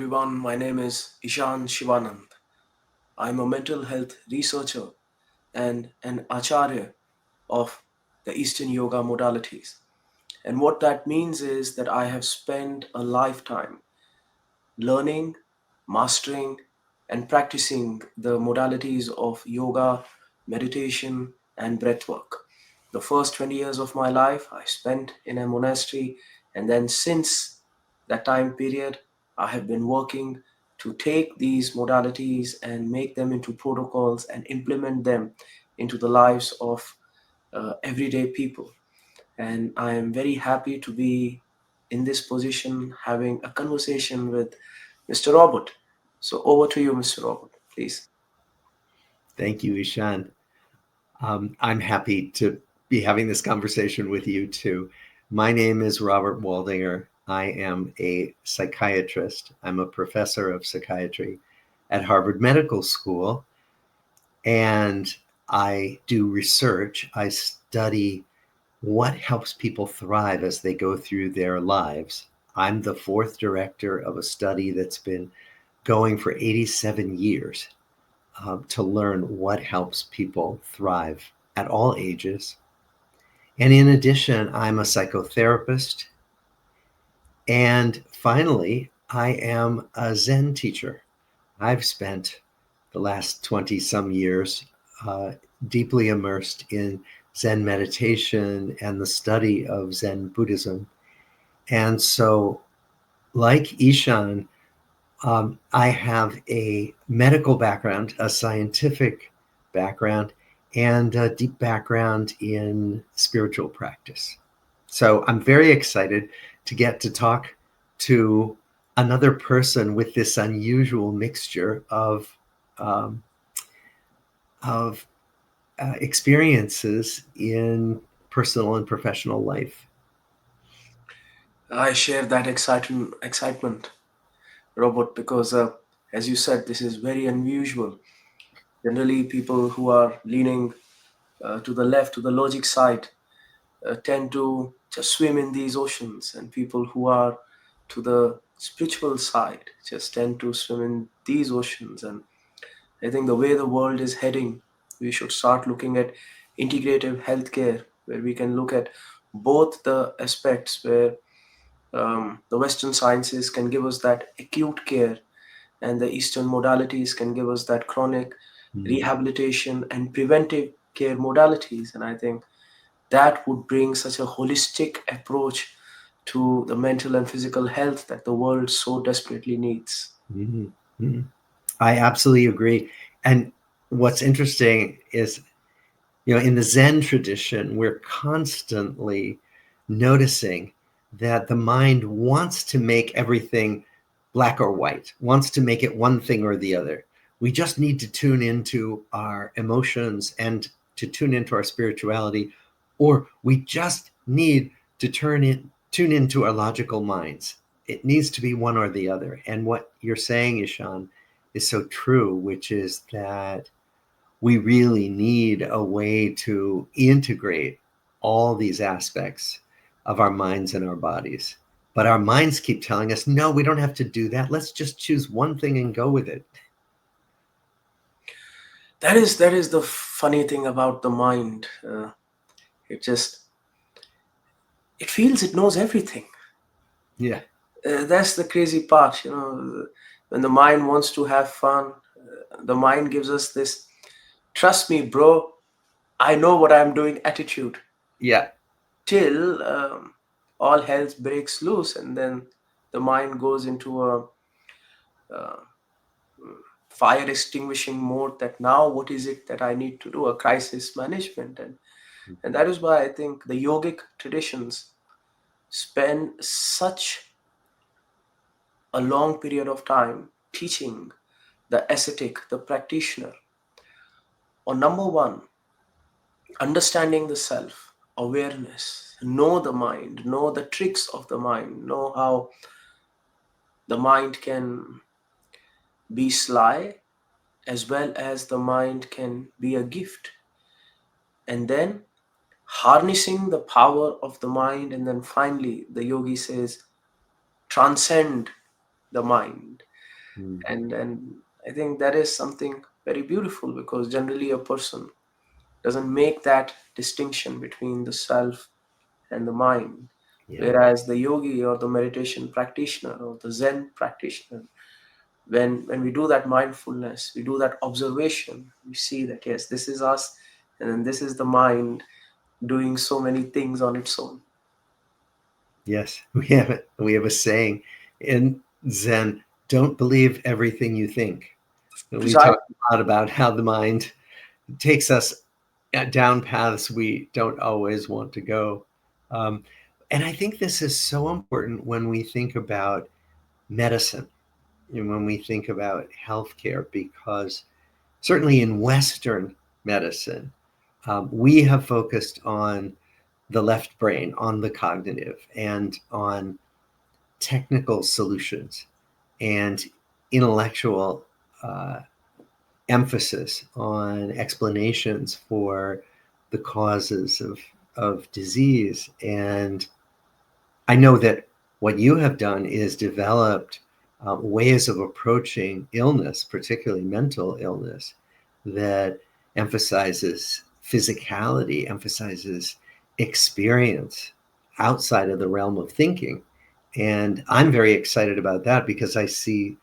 everyone. My name is Ishan Shivanand. I'm a mental health researcher and an acharya of the Eastern Yoga modalities. And what that means is that I have spent a lifetime learning, mastering, and practicing the modalities of yoga, meditation, and breathwork. The first 20 years of my life I spent in a monastery, and then since that time period, I have been working to take these modalities and make them into protocols and implement them into the lives of everyday people. And I am very happy to be in this position having a conversation with Mr. Robert. So over to you, Mr. Robert, please. Thank you, Ishan. I'm happy to be having this conversation with you too. My name is Robert Waldinger. I am a psychiatrist. I'm a professor of psychiatry at Harvard Medical School, and I do research. I study what helps people thrive as they go through their lives. I'm the fourth director of a study that's been going for 87 years to learn what helps people thrive at all ages. And in addition, I'm a psychotherapist. And finally, I am a Zen teacher. I've spent the last 20 some years deeply immersed in Zen meditation and the study of Zen Buddhism. And so, like Ishan, I have a medical background, a scientific background, and a deep background in spiritual practice. So I'm very excited to get to talk to another person with this unusual mixture um, of experiences in personal and professional life. I share that excitement, Robert, because as you said, this is very unusual. Generally, people who are leaning to the left, to the logic side, tend to just swim in these oceans, and people who are to the spiritual side just tend to swim in these oceans. And I think the way the world is heading, we should start looking at integrative healthcare, where we can look at both the aspects where the Western sciences can give us that acute care, and the Eastern modalities can give us that chronic rehabilitation and preventive care modalities. And I think that would bring such a holistic approach to the mental and physical health that the world so desperately needs. Mm-hmm. I absolutely agree. And what's interesting is, in the Zen tradition, we're constantly noticing that the mind wants to make everything black or white, wants to make it one thing or the other. We just need to tune into our emotions and to tune into our spirituality, or we just need to tune into our logical minds. It needs to be one or the other. And what you're saying, Ishan, is so true, which is that we really need a way to integrate all these aspects of our minds and our bodies. But our minds keep telling us, no, we don't have to do that. Let's just choose one thing and go with it. That is the funny thing about the mind. It just it feels it knows everything. Yeah. That's the crazy part, when the mind wants to have fun, the mind gives us this trust me, bro, I know what I'm doing attitude Yeah. till all hell breaks loose, and then the mind goes into a uh, fire extinguishing mode, that now what is it that I need to do, a crisis management. And that is why I think the yogic traditions spend such a long period of time teaching the ascetic, the practitioner, on number one, understanding the self, awareness, know the mind, know the tricks of the mind, know how the mind can be sly as well as the mind can be a gift. And then harnessing the power of the mind, and then finally the yogi says transcend the mind. Mm. And I think that is something very beautiful, because generally a person doesn't make that distinction between the self and the mind. Yeah. Whereas the yogi or the meditation practitioner or the Zen practitioner, when we do that mindfulness, we do that observation, we see that yes, this is us, and then this is the mind doing so many things on its own. Yes. We have a saying in Zen: don't believe everything you think. And we talk Precisely. a lot about how the mind takes us down paths we don't always want to go. Um, and I think this is so important when we think about medicine and when we think about healthcare, because certainly in Western medicine, we have focused on the left brain, on the cognitive, and on technical solutions and intellectual uh, emphasis on explanations for the causes of disease. And I know that what you have done is developed ways of approaching illness, particularly mental illness, that emphasizes physicality, emphasizes experience outside of the realm of thinking. And I'm very excited about that because I see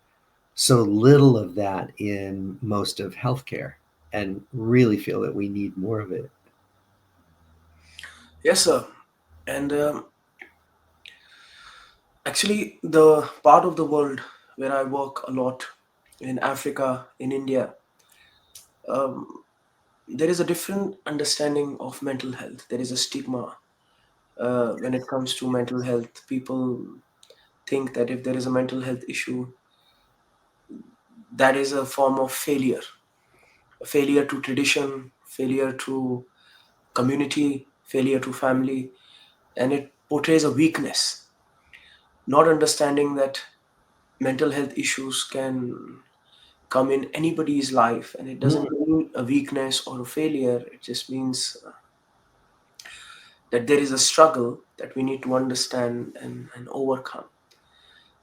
so little of that in most of healthcare and really feel that we need more of it. Yes, sir. And actually, the part of the world where I work a lot, in Africa, in India, um, there is a different understanding of mental health. There is a stigma when it comes to mental health. People think that if there is a mental health issue, that is a form of failure, a failure to tradition, failure to community, failure to family, and it portrays a weakness, not understanding that mental health issues can come in anybody's life, and it Mm, doesn't mean a weakness or a failure. It just means that there is a struggle that we need to understand and overcome.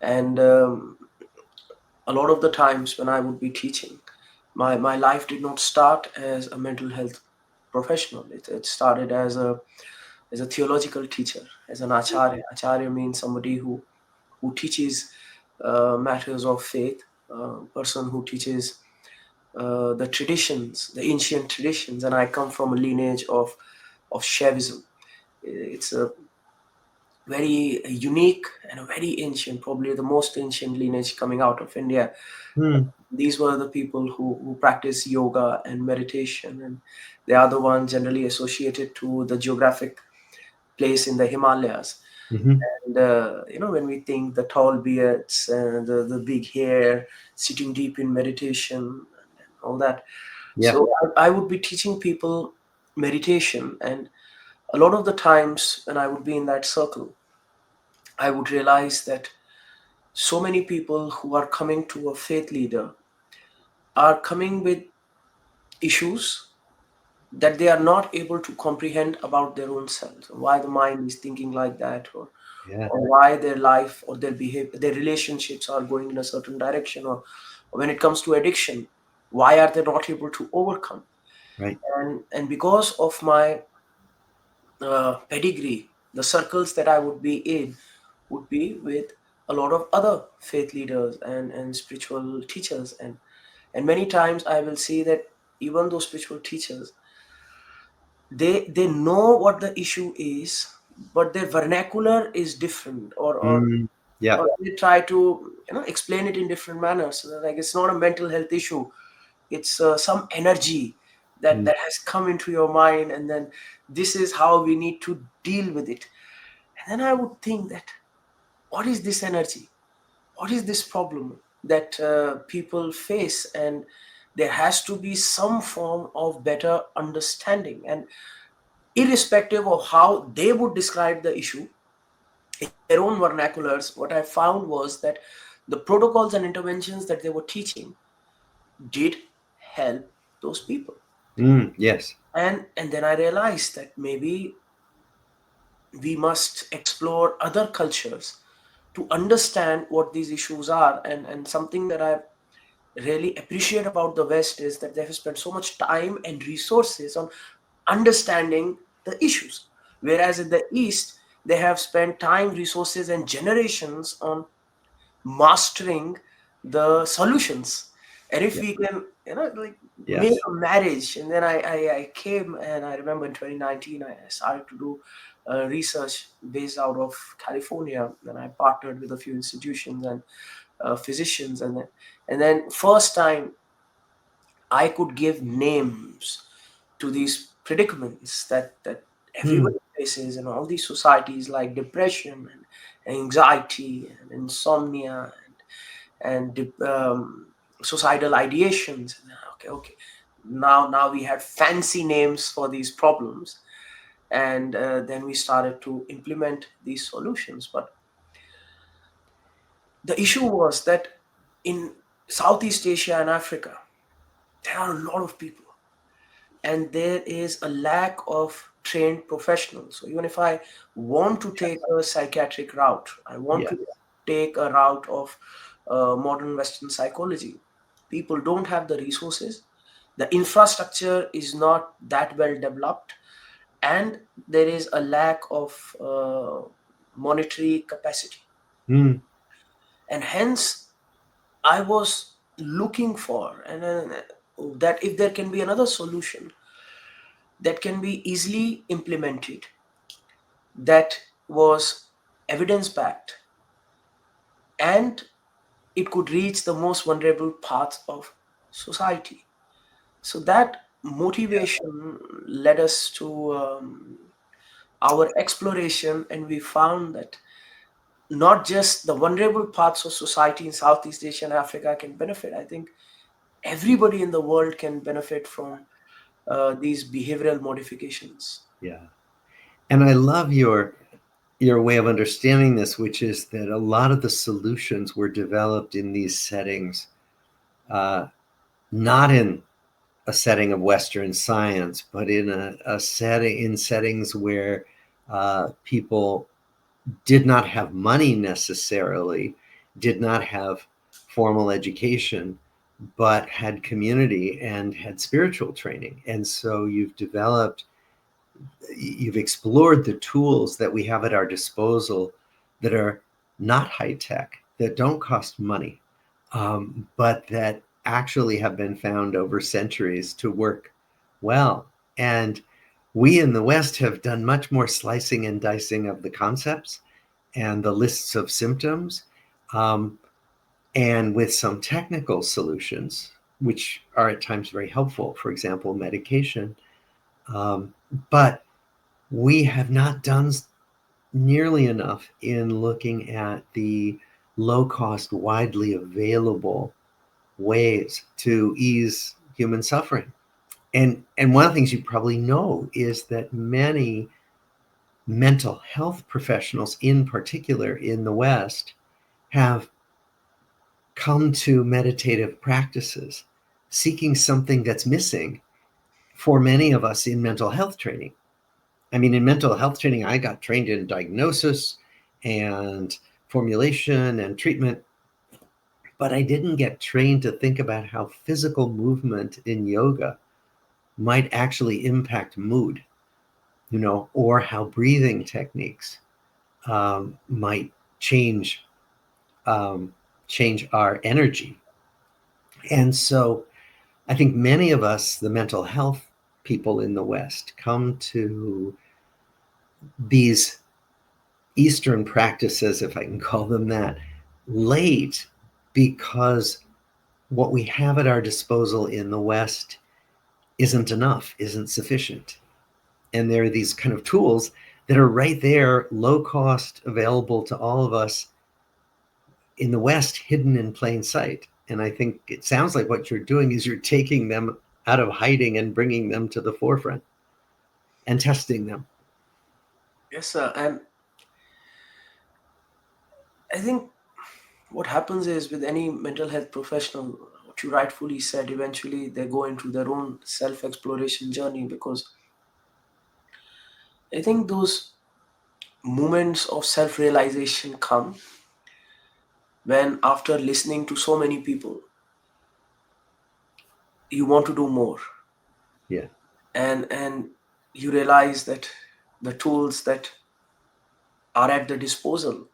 And a lot of the times when I would be teaching, my life did not start as a mental health professional. It started as a theological teacher, as an acharya. Acharya means somebody who teaches matters of faith, person who teaches the traditions, the ancient traditions. And I come from a lineage of Shaivism. It's a very unique and a very ancient, probably the most ancient lineage coming out of India. mm, These were the people who practice yoga and meditation, and they are the ones generally associated to the geographic place in the Himalayas. mhm. And when we think the tall beards and the big hair, sitting deep in meditation and all that. Yeah. So I would be teaching people meditation, and a lot of the times when I would be in that circle, I would realize that so many people who are coming to a faith leader are coming with issues that they are not able to comprehend about their own selves, why the mind is thinking like that, Yeah. or why their life or their behavior, their relationships are going in a certain direction, or when it comes to addiction, why are they not able to overcome? Right. And because of my pedigree, the circles that I would be in would be with a lot of other faith leaders and spiritual teachers, and many times I will see that even those spiritual teachers, they know what the issue is, but their vernacular is different, Mm, yeah. or they try to explain it in different manners. So like, it's not a mental health issue, it's some energy that Mm, that has come into your mind, and then this is how we need to deal with it. And then I would think that, what is this energy, what is this problem that people face? And there has to be some form of better understanding, and irrespective of how they would describe the issue in their own vernaculars, what I found was that the protocols and interventions that they were teaching did help those people. yes. And then I realized that maybe we must explore other cultures, to understand what these issues are. And something that I really appreciate about the West is that they have spent so much time and resources on understanding the issues, whereas in the East they have spent time, resources, and generations on mastering the solutions. And if Yeah. we can, like, make Yes. a marriage. And then I came, and I remember in 2019 I started to do research based out of California, and I partnered with a few institutions and physicians. And then first time I could give names to these predicaments that Hmm. everybody faces in all these societies, like depression and anxiety and insomnia and suicidal ideations. Okay. Now we had fancy names for these problems, and then we started to implement these solutions. But the issue was that in Southeast Asia and Africa, there are a lot of people, and there is a lack of trained professionals. So even if I want to take a psychiatric route, I want Yeah. to take a route of modern Western psychology, people don't have the resources. The infrastructure is not that well developed, and there is a lack of monetary capacity. Hmm. And hence, I was looking for that if there can be another solution that can be easily implemented, that was evidence backed, and it could reach the most vulnerable parts of society. So that motivation led us to our exploration, and we found that not just the vulnerable parts of society in Southeast Asia and Africa can benefit. I think everybody in the world can benefit from these behavioral modifications. Yeah. And I love your way of understanding this, which is that a lot of the solutions were developed in these settings, uh, not in a setting of Western science, but in a setting in settings where people did not have money necessarily, did not have formal education, but had community and had spiritual training. And so you've explored the tools that we have at our disposal that are not high tech, that don't cost money, but that actually have been found over centuries to work well. And we in the West have done much more slicing and dicing of the concepts and the lists of symptoms, um, and with some technical solutions, which are at times very helpful, for example, medication. Um, but we have not done nearly enough in looking at the low cost, widely available ways to ease human suffering. And one of the things you probably know is that many mental health professionals, in particular in the West, have come to meditative practices seeking something that's missing for many of us in mental health training. I mean, in mental health training, I got trained in diagnosis and formulation and treatment, but I didn't get trained to think about how physical movement in yoga might actually impact mood, or how breathing techniques might change um, change our energy. And so I think many of us, the mental health people in the West, come to these Eastern practices, if I can call them that, late because what we have at our disposal in the West isn't enough, isn't sufficient. And there are these kind of tools that are right there, low cost, available to all of us in the West, hidden in plain sight. And I think it sounds like what you're doing is you're taking them out of hiding and bringing them to the forefront and testing them. Yes, sir. And I think what happens is with any mental health professional, what you rightfully said, eventually they go into their own self exploration journey, because I think those moments of self realization come when after listening to so many people, you want to do more, Yeah. and you realize that the tools that are at the disposal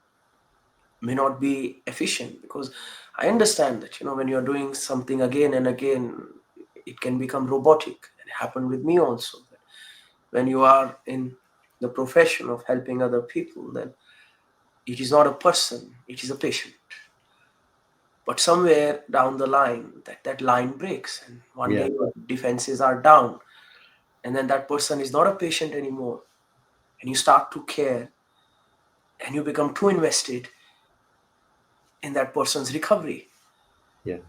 may not be efficient. Because I understand that, when you're doing something again and again, it can become robotic. It happened with me also. That when you are in the profession of helping other people, then it is not a person, it is a patient. But somewhere down the line, that line breaks, and one day Yeah. your defenses are down, and then that person is not a patient anymore, and you start to care, and you become too invested in that person's recovery. Yeah.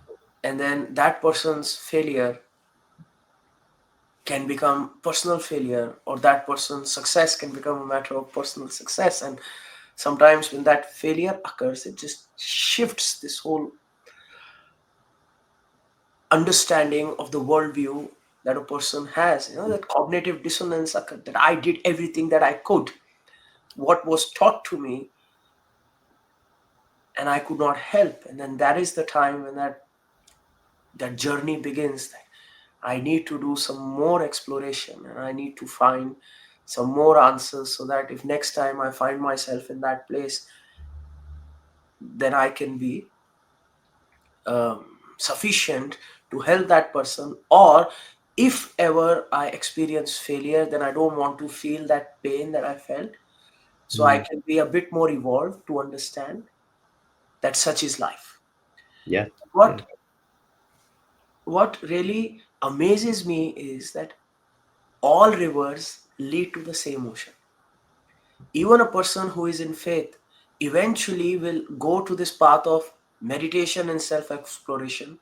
And then that person's failure can become personal failure, or that person's success can become a matter of personal success. And sometimes when that failure occurs, it just shifts this whole understanding of the worldview that a person has. That cognitive dissonance occurred, that I did everything that I could, what was taught to me, and I could not help. And then that is the time when that journey begins. I need to do some more exploration, and I need to find some more answers, so that if next time I find myself in that place, then I can be sufficient to help that person. Or if ever I experience failure, then I don't want to feel that pain that I felt. So I Mm. can be a bit more evolved to understand that such is life. Yeah. Yeah. What what really amazes me is that all rivers lead to the same ocean. Even a person who is in faith eventually will go to this path of meditation and self exploration.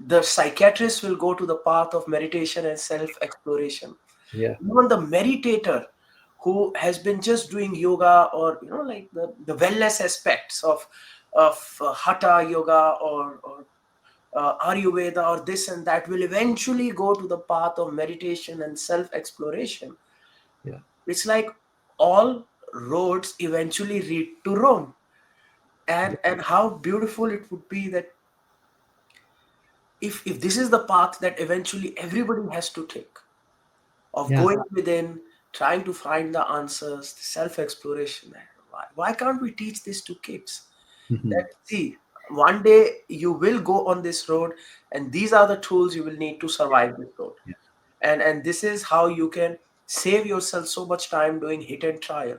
The psychiatrist will go to the path of meditation and self exploration. Yeah. Even the meditator who has been just doing yoga, or like the wellness aspects of hatha yoga, or ayurveda, or this and that, will eventually go to the path of meditation and self exploration. Yeah. It's like all roads eventually lead to Rome. And how beautiful it would be that if this is the path that eventually everybody has to take, of Yeah. going within, trying to find the answers, the self-exploration. Why can't we teach this to kids? Mhm. That, see, one day you will go on this road, and these are the tools you will need to survive this road. Yeah. And this is how you can save yourself so much time doing hit and trial,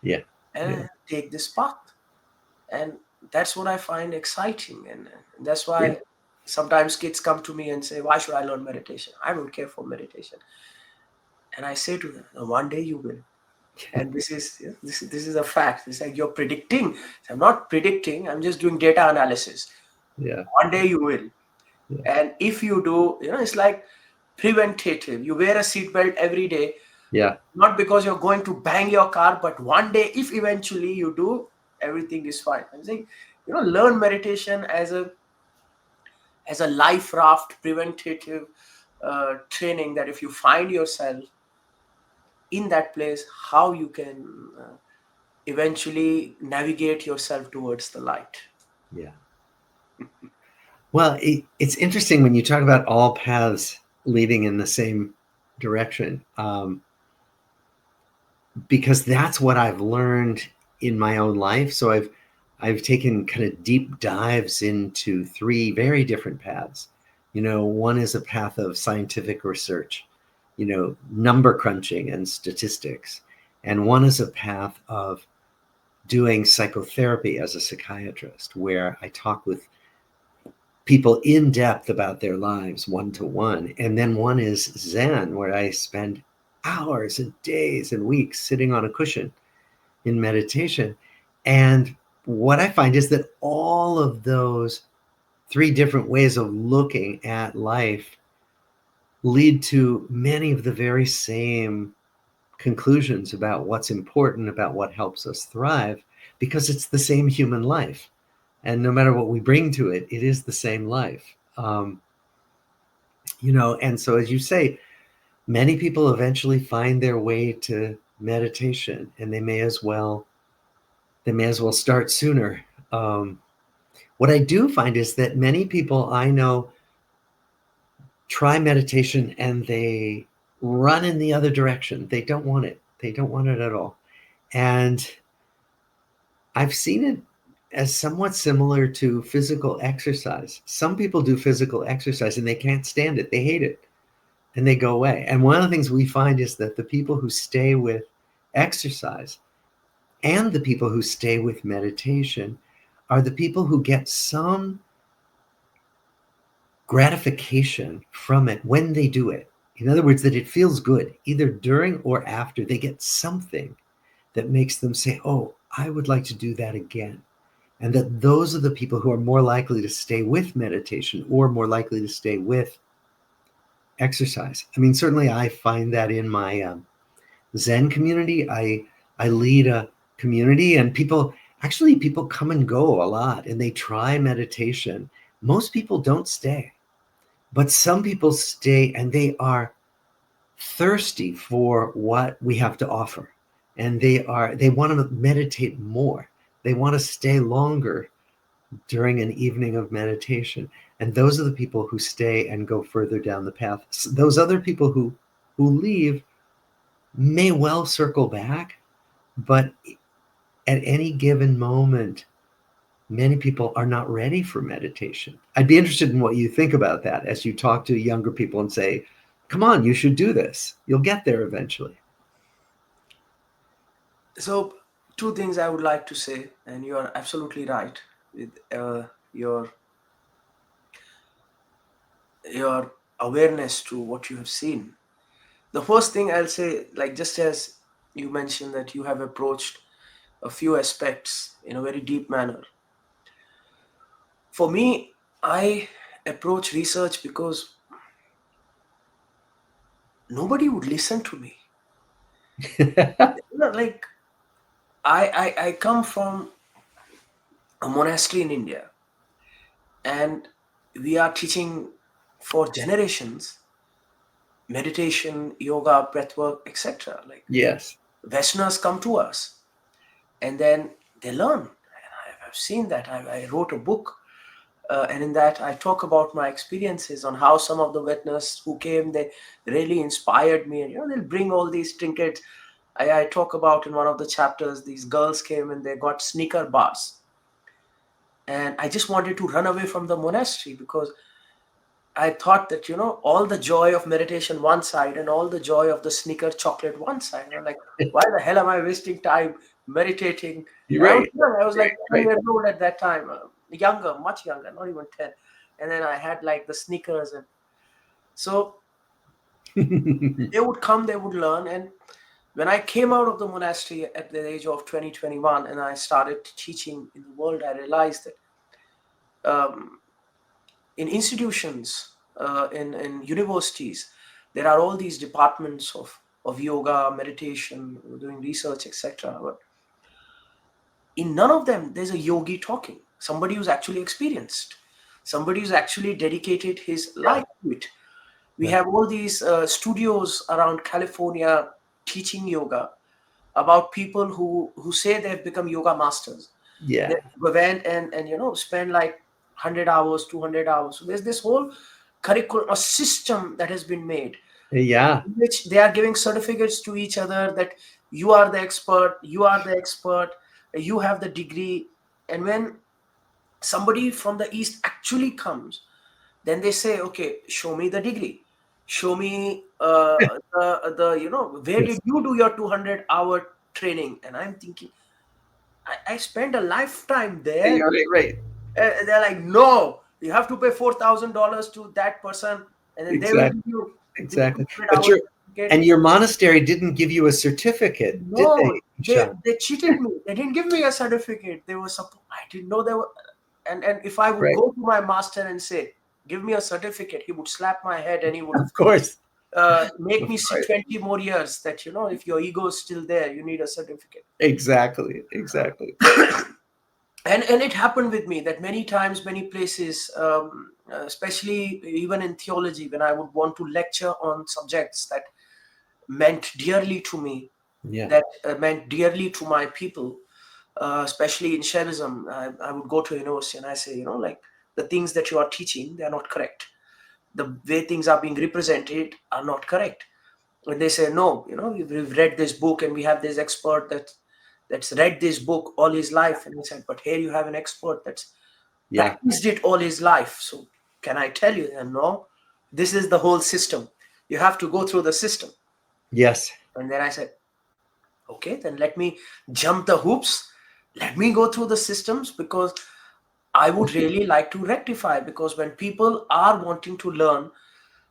Yeah. and Yeah. take this path. And that's what I find exciting. And that's Yeah. why sometimes kids come to me and say, why should I learn meditation? I don't care for meditation. And I say to them, one day you will. And this is a fact. It's like you're predicting. I'm not predicting, I'm just doing data analysis. Yeah. One day you will. Yeah. And if you do, it's like preventative. You wear a seatbelt every day, Yeah. not because you're going to bang your car, but one day, if eventually you do, everything is fine. I'm saying, learn meditation as a life raft, preventative training, that if you find yourself in that place, how you can eventually navigate yourself towards the light. Yeah. Well, it's interesting when you talk about all paths leading in the same direction, because that's what I've learned in my own life. So I've taken kind of deep dives into three very different paths. One is a path of scientific research, number crunching and statistics, and one is a path of doing psychotherapy as a psychiatrist, where I talk with people in depth about their lives one to one. And then one is Zen, where I spend hours and days and weeks sitting on a cushion in meditation. And what I find is that all of those three different ways of looking at life lead to many of the very same conclusions about what's important, about what helps us thrive, because it's the same human life. And no matter what we bring to it, it is the same life. And so, as you say, many people eventually find their way to meditation, and they may as well start sooner. What I do find is that many people I know try meditation and they run in the other direction. They don't want it. They don't want it at all. And I've seen it as somewhat similar to physical exercise. Some people do physical exercise and they can't stand it. They hate it and they go away. And one of the things we find is that the people who stay with exercise and the people who stay with meditation are the people who get some gratification from it when they do it. In other words, that it feels good, either during or after. They get something that makes them say, oh, I would like to do that again. And that those are the people who are more likely to stay with meditation or more likely to stay with exercise. I mean, certainly I find that in my Zen community. I lead a community, and people come and go a lot, and they try meditation. Most people don't stay, but some people stay, and they are thirsty for what we have to offer, and they want to meditate more. They want to stay longer during an evening of meditation, and those are the people who stay and go further down the path. Those other people who leave may well circle back, but at any given moment, many people are not ready for meditation. I'd be interested in what you think about that as you talk to younger people and say, come on, you should do this. You'll get there eventually. So, two things I would like to say, and you are absolutely right with your awareness to what you have seen. The first thing I'll say, like just as you mentioned that you have approached a few aspects in a very deep manner. For me, I approach research because nobody would listen to me. Like I come from a monastery in India, and we are teaching for generations meditation, yoga, breathwork, etc. Like Yes. Westerners come to us and then they learn. And I've seen that. I wrote a book, and in that I talk about my experiences on how some of the Westerners who came, they really inspired me. And they'll bring all these trinkets. I talk about in one of the chapters, these girls came and they got sneaker bars. And I just wanted to run away from the monastery because I thought that, all the joy of meditation one side and all the joy of the sneaker chocolate one side. And I'm like, why the hell am I wasting time meditating? You're And I was right. young. I was Right. like 10 Right. years old at that time, younger, much younger, not even 10. And then I had like the sneakers. And so they would come, they would learn. And when I came out of the monastery at the age of 2021 and I started teaching in the world, I realized that in institutions, in universities, there are all these departments of yoga, meditation, doing research, etc. But in none of them, there's a yogi talking, somebody who's actually experienced, somebody who's actually dedicated his Yeah. life to it. We Yeah. have all these studios around California teaching yoga about people who say they've become yoga masters. They Yeah. went and spend like 100 hours, 200 hours. So there's this whole curriculum, a system that has been made, Yeah. in which they are giving certificates to each other that you are the expert, you are the expert, you have the degree. And when somebody from the East actually comes, then they say, okay, show me the degree. Show me where Yes. did you do your 200-hour training? And I'm thinking, I spent a lifetime there. You're right. Right. They're like, no, you have to pay $4,000 to that person, and then they will Exactly. give you the Exactly. 200 But hours certificate. your monastery didn't give you a certificate, did No, they, they Ishan? they cheated me. They didn't give me a certificate. They were I didn't know they were. And if I would Right. go to my master and say, give me a certificate, he would slap my head and he would Of course. make Of me sit course. 20 more years. That if your ego is still there, you need a certificate. Exactly. Exactly. And it happened with me that many times, many places, especially even in theology, when I would want to lecture on subjects that meant dearly to me, Yeah. that meant dearly to my people, especially in Shaivism. I would go to a university and I say, like, the things that you are teaching, they are not correct. The way things are being represented are not correct. And they say, no, we've read this book and we have this expert that's read this book all his life. And we said, but here you have an expert that's Yeah. practiced it all his life. So can I tell you? And no, this is the whole system. You have to go through the system. Yes. And then I said, okay, then let me jump the hoops. Let me go through the systems, because I would really like to rectify. Because when people are wanting to learn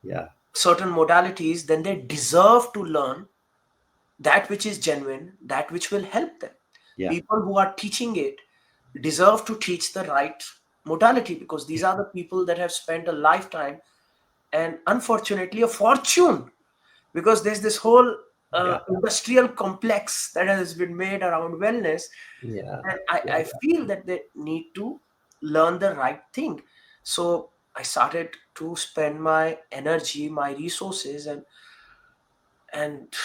Yeah. certain modalities, then they deserve to learn that which is genuine, that which will help them. Yeah. People who are teaching it deserve to teach the right modality, because these are the people that have spent a lifetime and unfortunately a fortune, because there's this whole Yeah. industrial complex that has been made around wellness. Yeah. And Yeah. I feel that they need to learn the right thing. So I started to spend my energy, my resources, and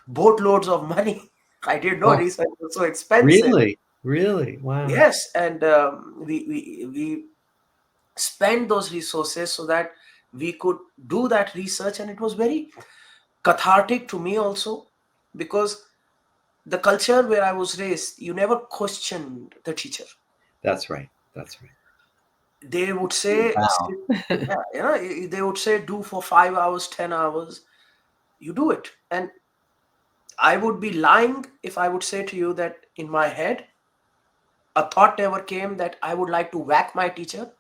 boatloads of money. I didn't know Oh, research was so expensive. really? Really? Wow. Yes, and we spend those resources so that we could do that research, and it was very cathartic to me also, because the culture where I was raised, you never questioned the teacher. That's right. That's right. They would say, Wow. yeah, they would say, do for 5 hours, 10 hours, you do it. And I would be lying if I would say to you that in my head a thought never came that I would like to whack my teacher,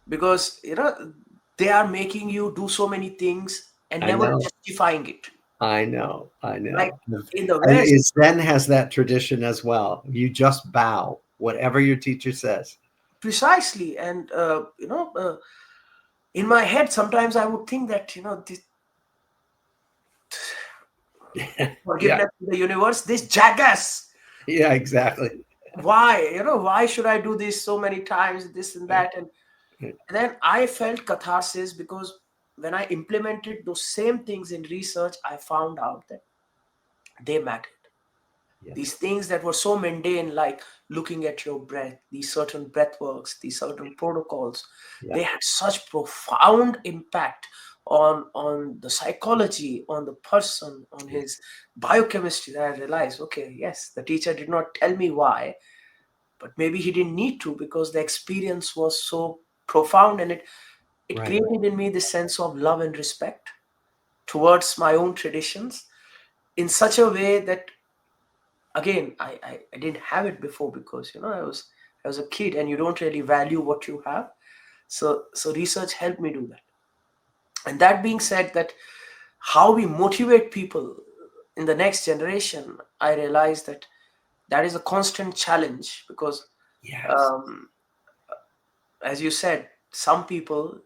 because they are making you do so many things and I never know. justifying it. I know. I Like know. in the And West, Zen has that tradition as well. You just bow, whatever your teacher says. precisely. And in my head sometimes I would think that this Yeah. forgiveness to the universe, this jackass, Yeah, exactly. why should I do this so many times, this and Right. that. And Right. then I felt catharsis, because when I implemented those same things in research, I found out that they mattered. These Yes. things that were so mundane, like looking at your breath, these certain breath works, these certain protocols, Yeah. they had such profound impact on the psychology, on the person, on Yeah. his biochemistry, that I realized, okay, yes, the teacher did not tell me why, but maybe he didn't need to, because the experience was so profound, and it Right. created in me this sense of love and respect towards my own traditions, in such a way that, again, I didn't have it before, because I was a kid and you don't really value what you have. So research helped me do that. And that being said, that how we motivate people in the next generation, I realized that that is a constant challenge, because Yes. um, as you said, some people,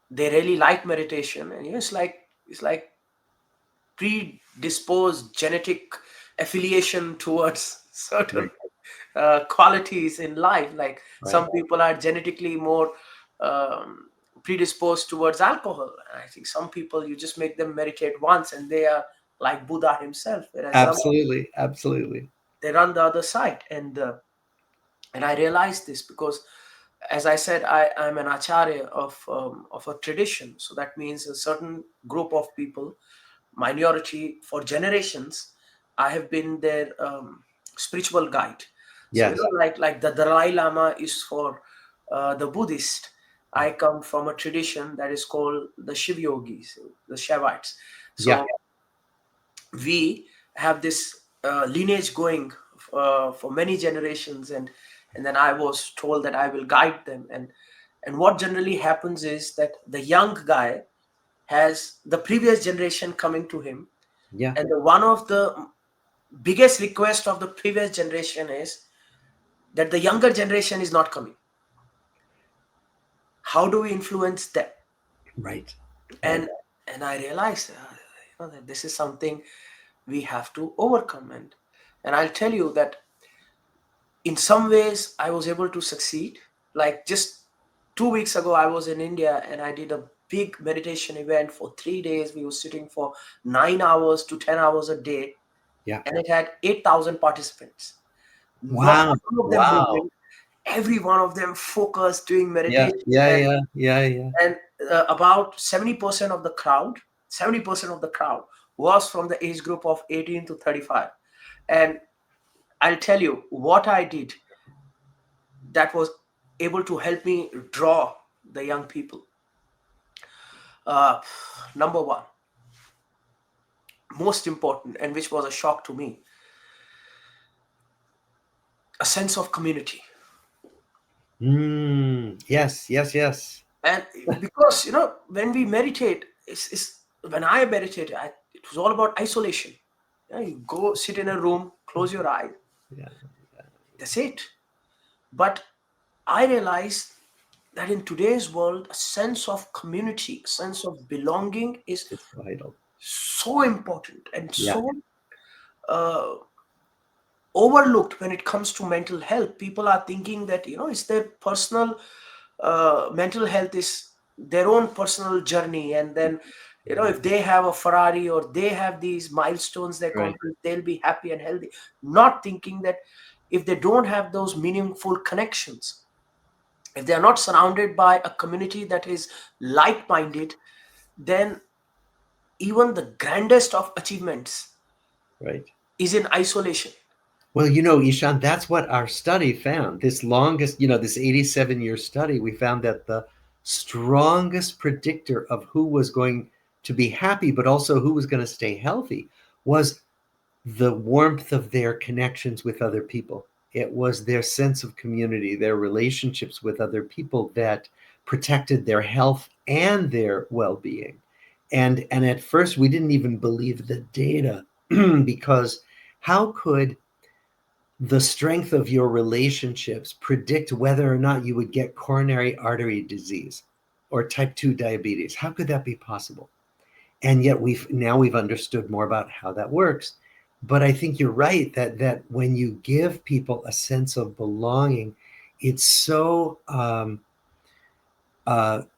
they really like meditation, and it's like predisposed genetic affiliation towards certain Right. qualities in life. Like Right. some people are genetically more um, predisposed towards alcohol. And I think some people, you just make them meditate once and they are like Buddha himself, whereas some, Absolutely. Absolutely. they run the other side. And I realized this because, as I said, I'm an acharya of a tradition. So that means a certain group of people, minority for generations, I have been their spiritual guide. So Yes. like the Dalai Lama is for the Buddhist. Yeah. I come from a tradition that is called the Shiv Yogis, the Shaivites. Yeah. So we have this lineage going for many generations, and then I was told that I will guide them. And what generally happens is that the young guy has the previous generation coming to him, Yeah. and one of the biggest request of the previous generation is that the younger generation is not coming. How do we influence them? Right. Right. And I realized that this is something we have to overcome. And I'll tell you that in some ways I was able to succeed. Like just 2 weeks ago, I was in India and I did a big meditation event for 3 days. We were sitting for 9 hours to 10 hours a day, Yeah. and it had 8,000 participants. Not Wow. some of them Wow. moving, every one of them focused doing Yeah. meditation. Yeah. And Yeah. Yeah. Yeah. about 70% of the crowd, 70% of the crowd was from the age group of 18 to 35. And I'll tell you what I did that was able to help me draw the young people. uh, Number one, most important, and which was a shock to me, a sense of community. Yes. Yes. Yes. And because when we meditate, it's when I meditated, it was all about isolation. You go sit in a room, close your eyes, Yeah. that's it. But I realized that in today's world, a sense of community, a sense of belonging is It's vital. so important and Yeah. so uh, overlooked when it comes to mental health. People are thinking that it's their personal mental health is their own personal journey, and then if they have a Ferrari or they have these milestones they Right. accomplish, they'll be happy and healthy. Not thinking that if they don't have those meaningful connections, if they are not surrounded by a community that is like-minded, then even the grandest of achievements Right. is in isolation. Well, Ishan, that's what our study found. This longest, this 87-year study, we found that the strongest predictor of who was going to be happy, but also who was going to stay healthy, was the warmth of their connections with other people. It was their sense of community, their relationships with other people that protected their health and their well-being. And at first we didn't even believe the data because how could the strength of your relationships predict whether or not you would get coronary artery disease or type 2 diabetes? How could that be possible? And yet we've understood more about how that works. But I think you're right that when you give people a sense of belonging, it's so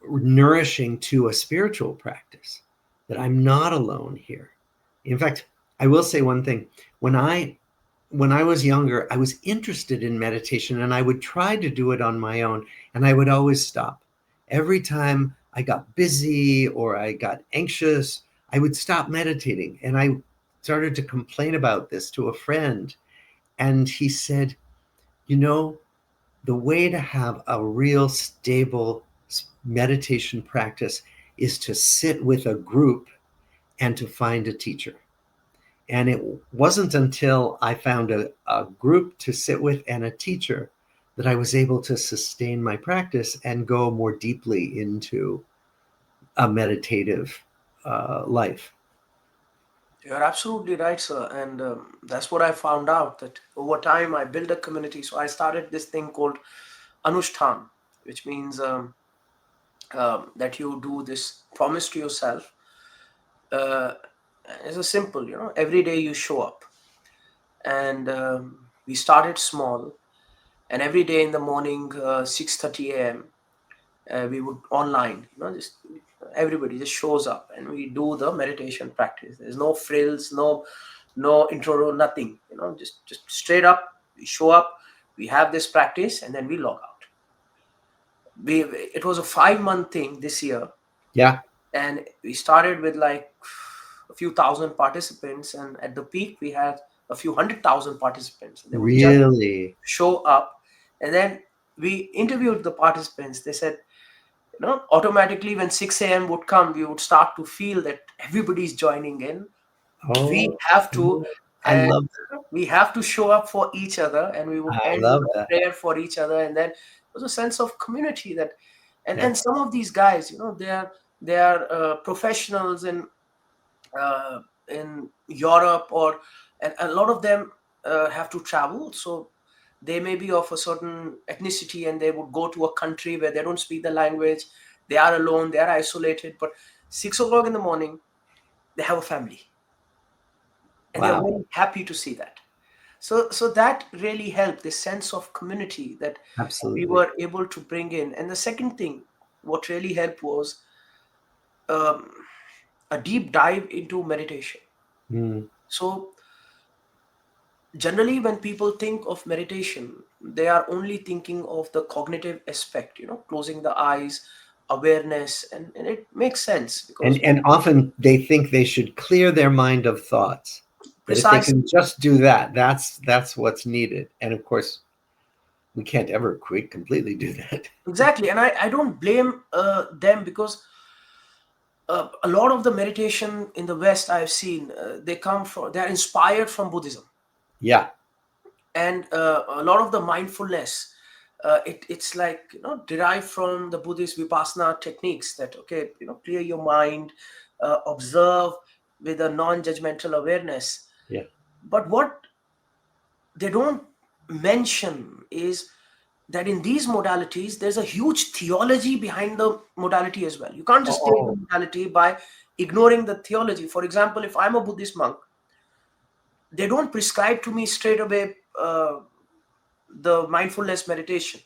nourishing to a spiritual practice that I'm not alone here. In fact, I will say one thing. When I was younger, I was interested in meditation and I would try to do it on my own, and I would always stop. Every time I got busy or I got anxious, I would stop meditating. And I started to complain about this to a friend. And he said, you know, the way to have a real stable meditation practice is to sit with a group and to find a teacher. And it wasn't until I found a group to sit with and a teacher that I was able to sustain my practice and go more deeply into a meditative life. You're absolutely right, sir. And that's what I found out, that over time I built a community. So I started this thing called Anushtan, which means that you do this promise to yourself. Uh, it's a simple, every day you show up. And we started small. And every day in the morning, 6:30 a.m., we would online, just everybody just shows up and we do the meditation practice. There's no frills, no intro, nothing, just straight up. We show up, we have this practice, and then we log out. It was a 5 month thing this year, Yeah, and we started with like a few thousand participants, and at the peak we had a few 100,000 participants. They would just really. show up, and then we interviewed the participants. They said, automatically when 6 a.m. would come, we would start to feel that everybody's joining in. We Oh, have to, I and love we have to show up for each other, and we would I end with love a that. prayer for each other. And then there was a sense of community that, Yeah. and some of these guys, they are professionals uh, in Europe, or and a lot of them have to travel. So they may be of a certain ethnicity, and they would go to a country where they don't speak the language. They are alone, they are isolated, but 6 o'clock in the morning they have a family, and they're Wow. very happy to see that. So that really helped, this sense of community that we Absolutely. were able to bring in. And the second thing, what really helped was um, a deep dive into meditation. Mm, So generally when people think of meditation, they are only thinking of the cognitive aspect, closing the eyes, awareness, and it makes sense because And often they think they should clear their mind of thoughts. That if they can precisely, just do that, that's what's needed. And of course, we can't ever quite completely do that. exactly. And I don't blame them because a lot of the meditation in the West I've seen, they're inspired from Buddhism, Yeah. and a lot of the mindfulness, it's like derived from the Buddhist vipassana techniques. That okay, clear your mind, observe with a non-judgmental awareness. Yeah. But what they don't mention is that in these modalities there's a huge theology behind the modality as well. You can't just take the Oh, modality by ignoring the theology. For example, if I'm a Buddhist monk, they don't prescribe to me straight away the mindfulness meditation.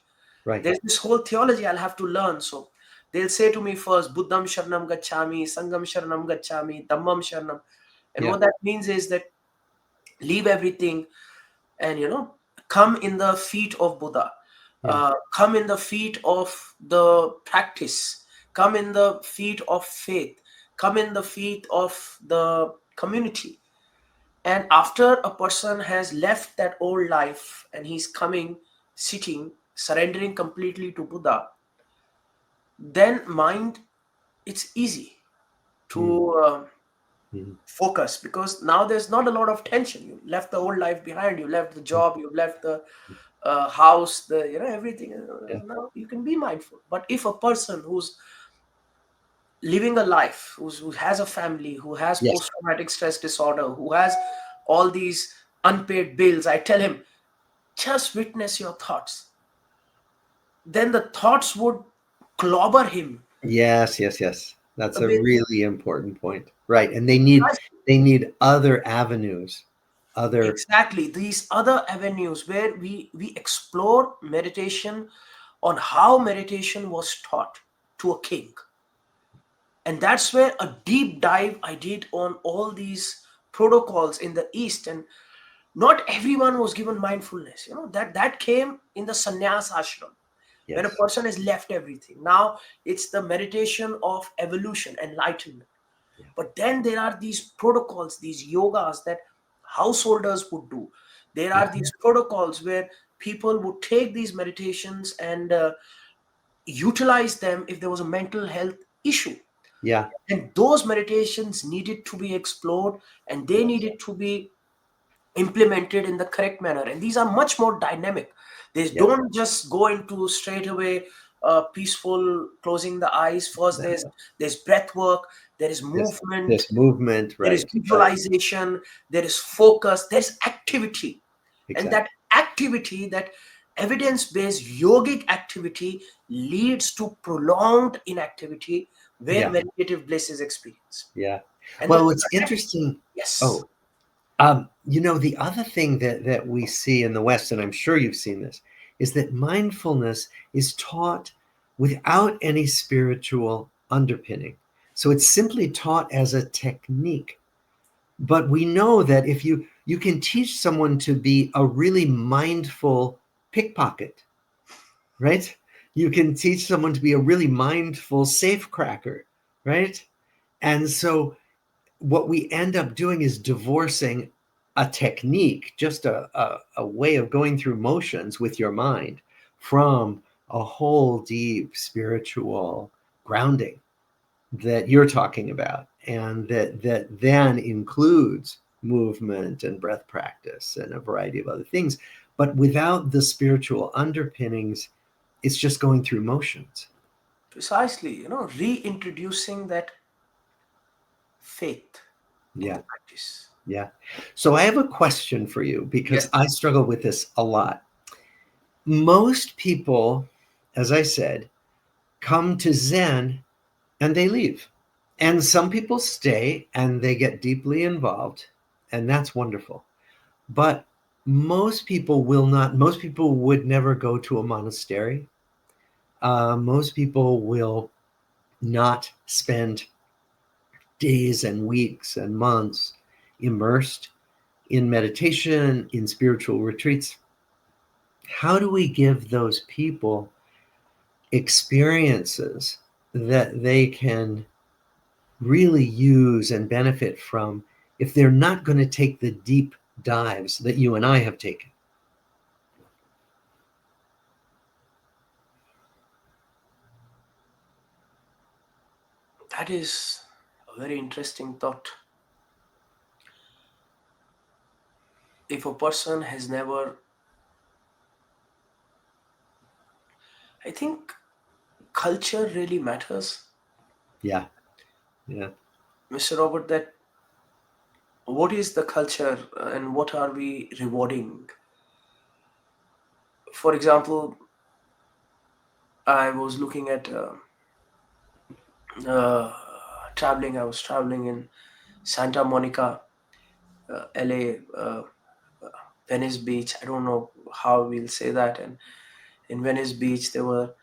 right. There's this whole theology I'll have to learn. So they'll say to me first, Buddham Sharanam Gacchami, Sangam Sharanam Gacchami, Dhammam Sharanam. And Yeah. what that means is that leave everything and come in the feet of Buddha, Yeah. come in the feet of the practice, come in the feet of faith, come in the feet of the community. And after a person has left that old life and he's coming, sitting, surrendering completely to Buddha, then mind, it's easy Mm, to mm, focus because now there's not a lot of tension. You left the old life behind, you left the mm, job, you left the house, the everything. yeah. Now you can be mindful. But if a person who's living a life, who has a family, who has Yes. post-traumatic stress disorder, who has all these unpaid bills, I tell him, just witness your thoughts. Then the thoughts would clobber him Yes, yes, yes. That's a with really important point. Right. And they need other avenues, other. exactly these other avenues where we explore meditation on how meditation was taught to a king. And that's where a deep dive I did on all these protocols in the East. And not everyone was given mindfulness. That came in the sannyas ashram, when a Yes. person has left everything. Now it's the meditation of evolution, enlightenment. Yeah. But then there are these protocols, these yogas that householders would do. There Yeah. are these protocols where people would take these meditations and utilize them if there was a mental health issue. Yeah. And those meditations needed to be explored, and they Yes. needed to be implemented in the correct manner. And these are much more dynamic. They Yeah. don't just go into straight away peaceful closing the eyes. First there's breath work, there is This movement, this movement, there is right, right, visualization, there is focus, there's activity. And that exactly. activity, that evidence-based yogic activity, leads to prolonged inactivity where Yeah, meditative bliss is experienced. yeah. And Well, the it's interesting. yes, Oh, the other thing that we see in the West, and I'm sure you've seen this, is that mindfulness is taught without any spiritual underpinning. So it's simply taught as a technique. But we know that if you can teach someone to be a really mindful pickpocket, right? You can teach someone to be a really mindful safecracker, right? And so what we end up doing is divorcing a technique, just a way of going through motions with your mind, from a whole deep spiritual grounding that you're talking about, and that then includes movement and breath practice and a variety of other things. But without the spiritual underpinnings, it's just going through motions. precisely, reintroducing that faith in the Yeah, practice. yeah. So I have a question for you, because Yes. I struggle with this a lot. Most people, as I said, come to Zen and they leave. And some people stay and they get deeply involved, and that's wonderful. But most people will not, most people would never go to a monastery. Most people will not spend days and weeks and months immersed in meditation, in spiritual retreats, how do we give those people experiences that they can really use and benefit from if they're not going to take the deep dives that you and I have taken? That is a very interesting thought. If a person has never, I think culture really matters, Yeah, yeah, Mr. Robert, that what is the culture and what are we rewarding? For example, I was looking at uh, traveling. I was traveling in Santa Monica, LA, Venice Beach. I don't know how we'll say that. And in Venice Beach, there were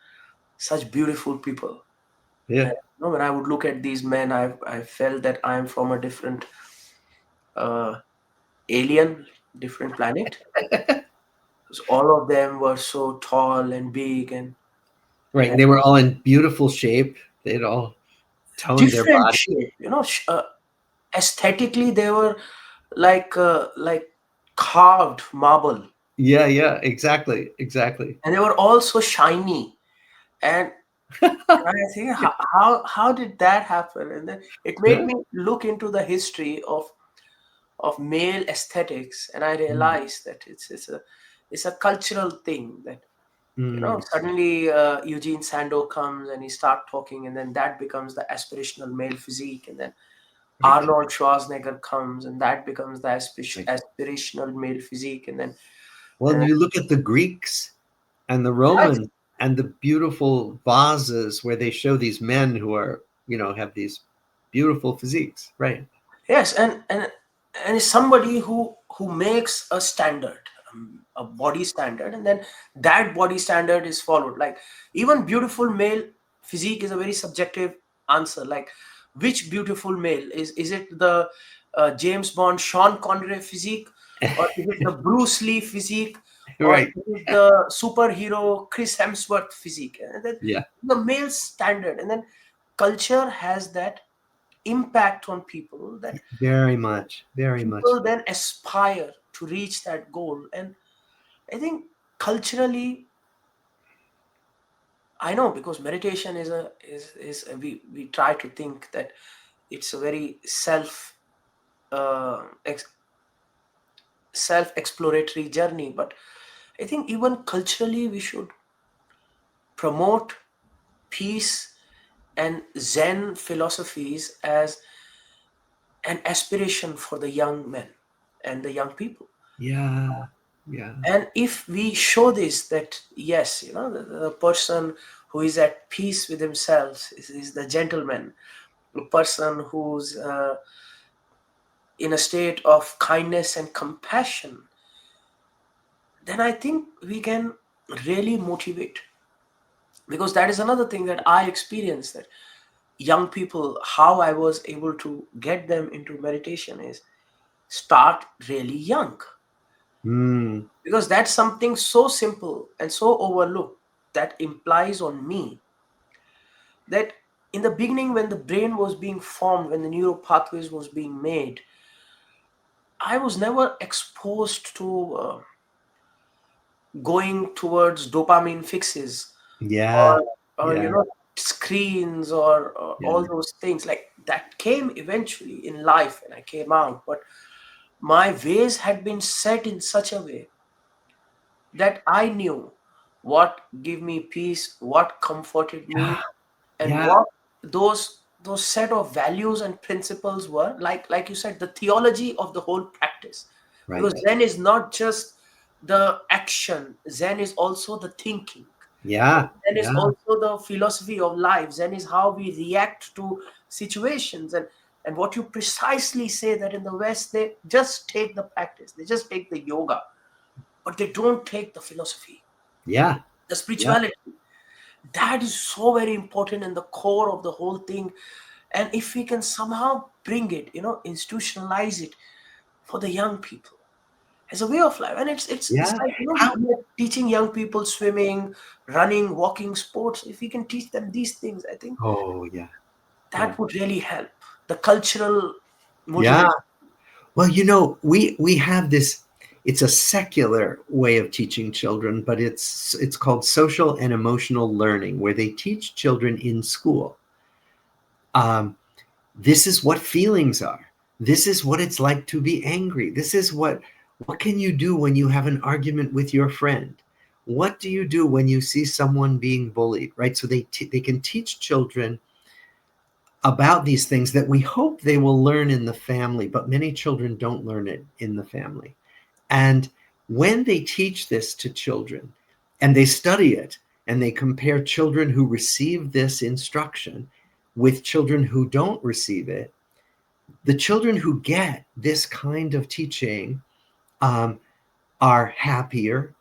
such beautiful people. yeah. And, when I would look at these men, I felt that I am from a different uh, alien, different planet. Because all of them were so tall and big Right. and And they were all in beautiful shape. They'd all toned their different body. shape. Aesthetically, they were like carved marble, Yeah, yeah, exactly, exactly. and they were also shiny. And I think, how did that happen? And then it made Yeah. me look into the history of male aesthetics, and I Mm, realized that it's a cultural thing that mm, suddenly Eugene Sandow comes and he start talking, and then that becomes the aspirational male physique, and then right, Arnold Schwarzenegger comes and that becomes the right. aspirational male physique, and then Well, uh, you look at the Greeks and the yes, Romans and the beautiful vases where they show these men who are, have these beautiful physiques. Right. yes, and it's somebody who makes a standard, a body standard, and then that body standard is followed. Like even beautiful male physique is a very subjective answer. Like which beautiful male is it the James Bond Sean Connery physique, or is it the Bruce Lee physique, or Right. is it the superhero Chris Hemsworth physique? And then Yeah. the male standard, and then culture has that impact on people that Very much. Very much. people then aspire to reach that goal. And I think culturally, I know, because meditation we try to think that it's a very uh, ex, self exploratory journey, but I think even culturally we should promote peace and Zen philosophies as an aspiration for the young men and the young people. Yeah. Yeah. And if we show this, that yes, the person who is at peace with himself is the gentleman, the person who's in a state of kindness and compassion, then I think we can really motivate. Because that is another thing that I experienced, that young people, how I was able to get them into meditation is start really young. Mm, Because that's something so simple and so overlooked, that implies on me that in the beginning, when the brain was being formed, when the neural pathways was being made, I was never exposed to going towards dopamine fixes, yeah. or Yeah. screens, or Yeah. all those things like that came eventually in life when I came out. But my ways had been set in such a way that I knew what gave me peace, what comforted Yeah. me, and Yeah. what those set of values and principles were. Like you said, the theology of the whole practice. Because Right. Zen is not just the action, Zen is also the thinking. Yeah. Zen is Yeah. also the philosophy of life. Zen is how we react to situations. And what you precisely say, that in the West they just take the practice, they just take the yoga, but they don't take the philosophy, Yeah. the Yeah. spirituality. That is so very important in the core of the whole thing. And if we can somehow bring it, institutionalize it for the young people, as a way of life. And it's Yeah. like, How? we are teaching young people swimming, running, walking, sports. If we can teach them these things, I think Oh, yeah. Yeah. that would really help. The cultural Yeah. motivation. Well, we have this. It's a secular way of teaching children, but it's called social and emotional learning, where they teach children in school. Um, this is what feelings are. This is what it's like to be angry. This is what can you do when you have an argument with your friend? What do you do when you see someone being bullied? Right. So they can teach children about these things that we hope they will learn in the family, but many children don't learn it in the family. And when they teach this to children and they study it and they compare children who receive this instruction with children who don't receive it, the children who get this kind of teaching um, are happier.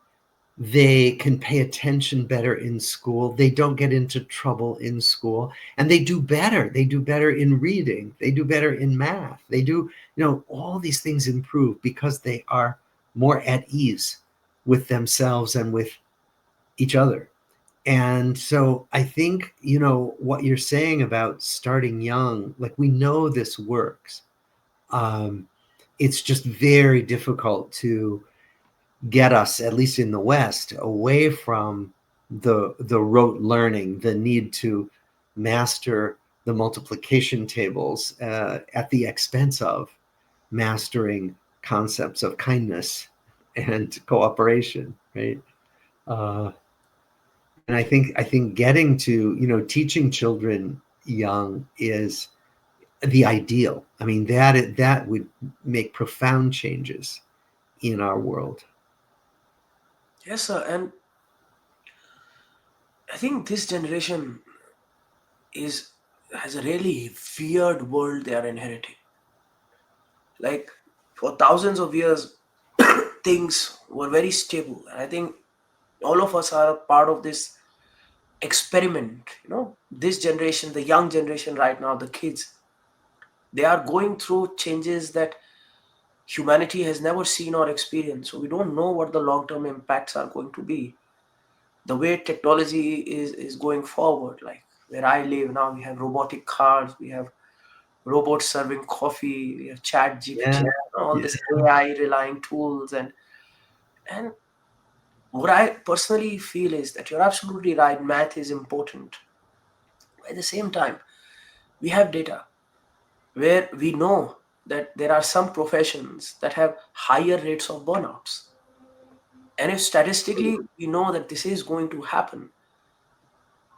They can pay attention better in school. They don't get into trouble in school. And they do better. They do better in reading. They do better in math. They do, all these things improve because they are more at ease with themselves and with each other. And so I think, what you're saying about starting young, like we know this works. Um, it's just very difficult to get us, at least in the West, away from the rote learning, the need to master the multiplication tables at the expense of mastering concepts of kindness and cooperation, right? Uh, and I think getting to teaching children young is the ideal. I mean that would make profound changes in our world. Yes, sir. And I think this generation is has a really weird world they are inheriting. Like, for thousands of years, things were very stable. And I think all of us are a part of this experiment. This generation, the young generation right now, the kids, they are going through changes that humanity has never seen or experienced. So we don't know what the long term impacts are going to be. The way technology is going forward, like where I live now, we have robotic cars, we have robots serving coffee, we have chat Yeah, GPT, all yeah, this AI relying tools. And what I personally feel is that you're absolutely right, math is important. At the same time, we have data where we know that there are some professions that have higher rates of burnouts. And if statistically we know that this is going to happen,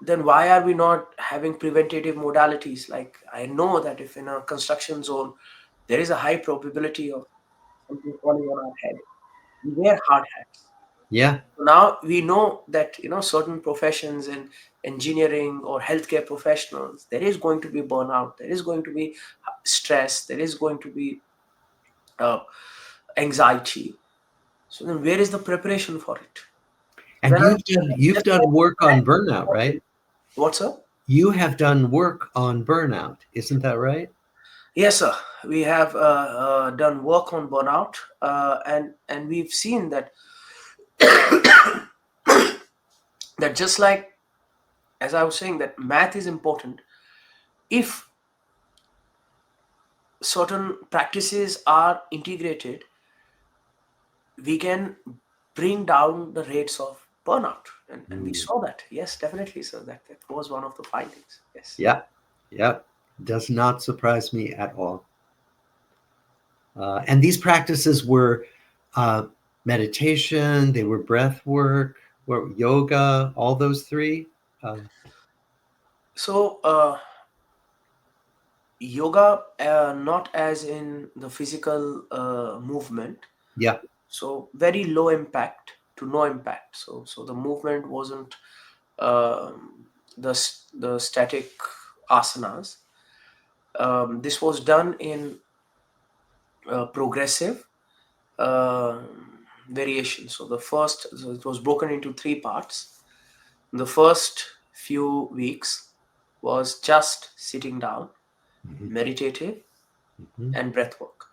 then why are we not having preventative modalities? Like, I know that if in a construction zone there is a high probability of something falling on our head, we wear hard hats. yeah. Now we know that certain professions in engineering or healthcare professionals, there is going to be burnout, there is going to be stress, there is going to be uh, anxiety. So then where is the preparation for it? And When you've done work on burnout, right? what's up? You have done work on burnout, isn't that right? Yes, sir. We have done work on burnout, and we've seen that that just like, as I was saying, that math is important. If certain practices are integrated, we can bring down the rates of burnout, and we Mm. saw that. Yes, definitely, sir. That was one of the findings. Yes. Yeah, yeah. Does not surprise me at all. And these practices were uh, meditation, they were breath work, were yoga, all those three. Um, So yoga, not as in the physical movement. yeah. So very low impact to no impact. So the movement wasn't the static asanas. This was done in progressive uh, variation. So it was broken into three parts. The first few weeks was just sitting down, Mhm, meditative, mhm, and breath work.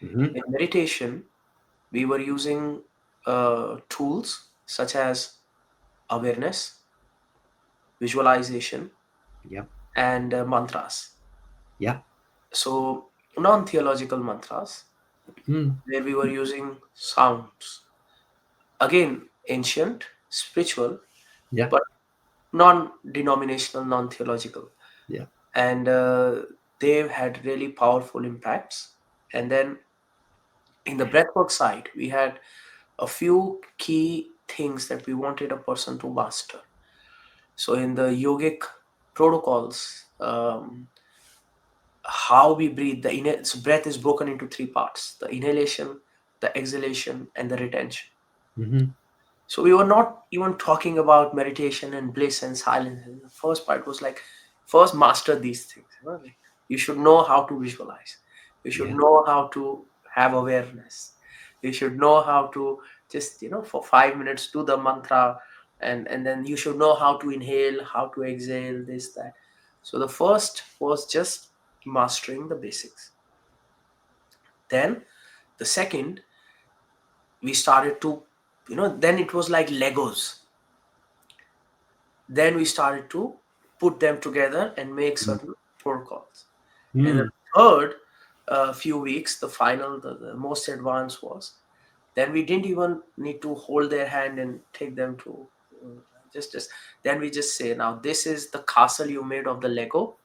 mhm, In meditation, we were using tools such as awareness, visualization, Yeah. and mantras. Yeah. So, non theological mantras, Mm. where we were using sounds. Again, ancient, spiritual, Yeah. but non denominational, non theological. Yeah. And they've had really powerful impacts. And then in the breathwork side, we had a few key things that we wanted a person to master. So, in the yogic protocols, how we breathe, so breath is broken into three parts: the inhalation, the exhalation, and the retention. Hmm. So we were not even talking about meditation and bliss and silence. The first part was like, first master these things. You know, like, you should know how to visualize. You should Yeah. know how to have awareness. You should know how to just, for 5 minutes do the mantra, and then you should know how to inhale, how to exhale, this, that. So the first was just mastering the basics. Then the second, we started to, then it was like Legos. Then we started to put them together and make certain protocols. And the Mm. third few weeks, the final, the most advanced was, then we didn't even need to hold their hand and take them to just then we just say, now this is the castle you made of the Lego,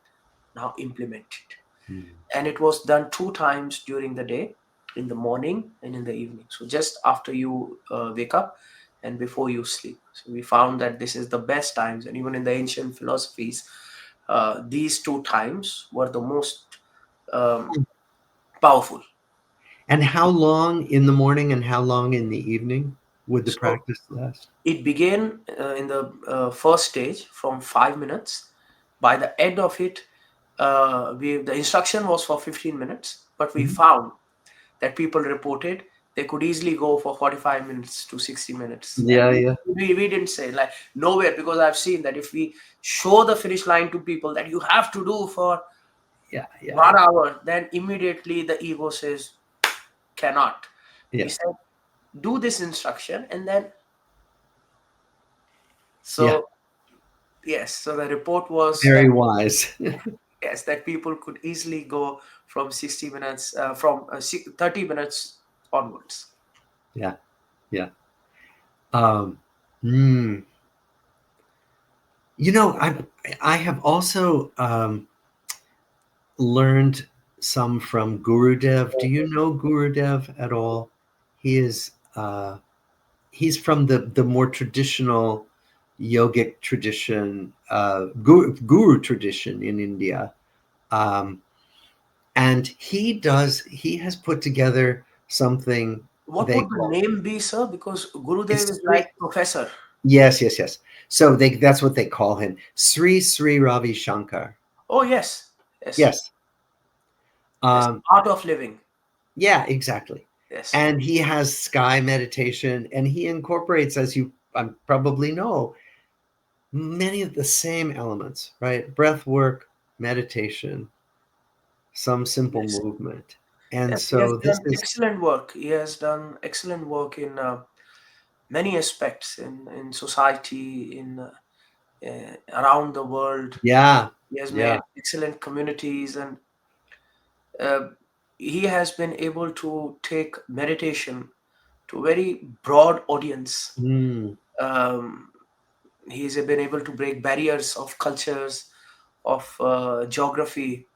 now implement it. Mm. And it was done two times during the day, in the morning and in the evening, so just after you wake up and before you sleep. So we found that this is the best times, and even in the ancient philosophies, these two times were the most um, powerful. And how long in the morning and how long in the evening would the So practice last? it began in the first stage from 5 minutes. By the end of it, the instruction was for 15 minutes, but we Mhm. found that people reported they could easily go for 45 minutes to 60 minutes. And Yeah, yeah, we didn't say like nowhere, because I've seen that if we show the finish line to people that you have to do for yeah, yeah, one yeah, hour, then immediately the ego says cannot. We yeah, said do this instruction, and then yeah. so yes, so the report was that Very wise. yes, that people could easily go from 60 minutes, from 30 minutes onwards. Yeah, yeah. Um, mm, I have also learned some from Gurudev. Do you know Gurudev at all? He is he's from the more traditional yogic tradition, guru tradition in India. Um, and he has put together something What they would the call name be, sir? Because Gurudev it's is Sri. like professor. Yes, yes, yes. So that's what they call him, Sri Ravi Shankar. Oh, yes. Yes. Yes. Yes. Um, Art of living. yeah, exactly. Yes. And he has sky meditation, and he incorporates, as you probably know, many of the same elements, right? Breath work, meditation, some simple Yes. movement. And Yes. He has so this done is, excellent work. He has done excellent work in many aspects in society, in around the world. yeah, He has yeah, made excellent communities, and uh, he has been able to take meditation to a very broad audience. mm, Um, he's been able to break barriers of cultures, of geography.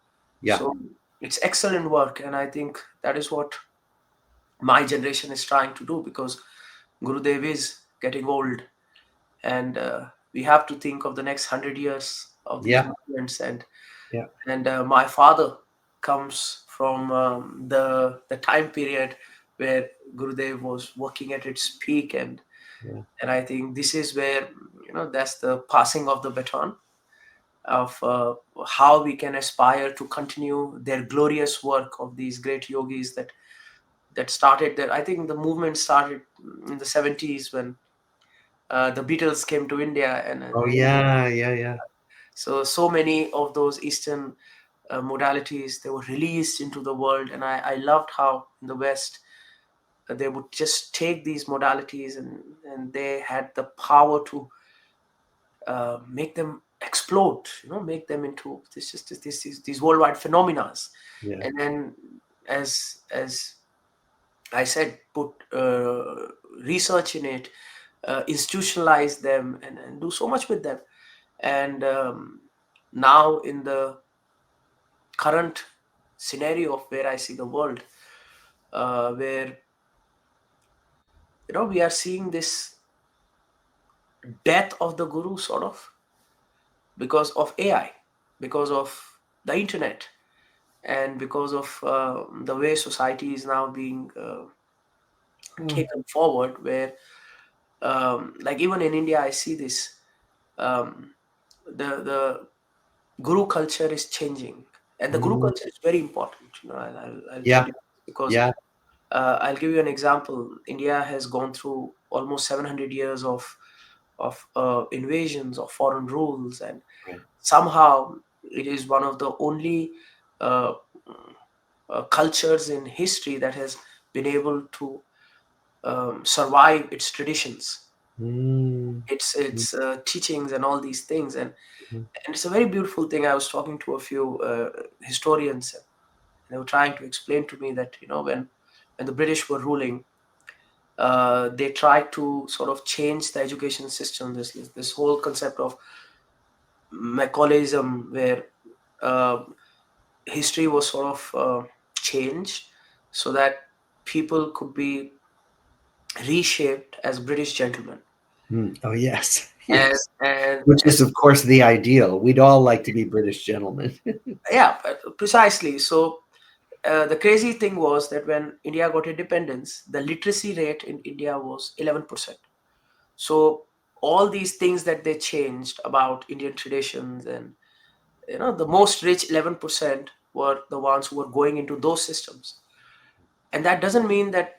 yeah, So it's excellent work, and I think that is what my generation is trying to do, because Gurudev is getting old, and we have to think of the next 100 years of these yeah, movements. yeah, And my father comes from the time period where Gurudev was working at its peak, yeah, and I think this is where that's the passing of the baton of how we can aspire to continue their glorious work of these great yogis that started there. I think the movement started in the 70s when the Beatles came to India, oh yeah, yeah, yeah, so many of those Eastern modalities, they were released into the world, and I loved how in the West they would just take these modalities, and they had the power to make them explode, make them into these worldwide phenomena. Yeah. And then, as I said, put research in it, institutionalize them, and do so much with them. And now, in the current scenario of where I see the world, where we are seeing this death of the guru, sort of, because of AI, because of the internet, and because of the way society is now being Oh, taken forward, where like even in India, I see this. Um, the guru culture is changing, and the guru mm, culture is very important. I'll tell yeah. you, because Yeah. I'll give you an example. India has gone through almost 700 years of invasions, of foreign rules, and Right. somehow it is one of the only uh, cultures in history that has been able to survive its traditions, Mm, mm, its teachings, and all these things. mhm. And it's a very beautiful thing. I was talking to a few historians, and they were trying to explain to me that when the British were ruling, they tried to sort of change the education system. This whole concept of Macaulaysm, where uh, history was sort of changed so that people could be reshaped as British gentlemen. Oh, yes. And Yes. and, Which and is, of course, the ideal. We'd all like to be British gentlemen. yeah, precisely. So the crazy thing was that when India got independence, the literacy rate in India was 11%. So all these things that they changed about Indian traditions, and the most rich 11% were the ones who were going into those systems. And that doesn't mean that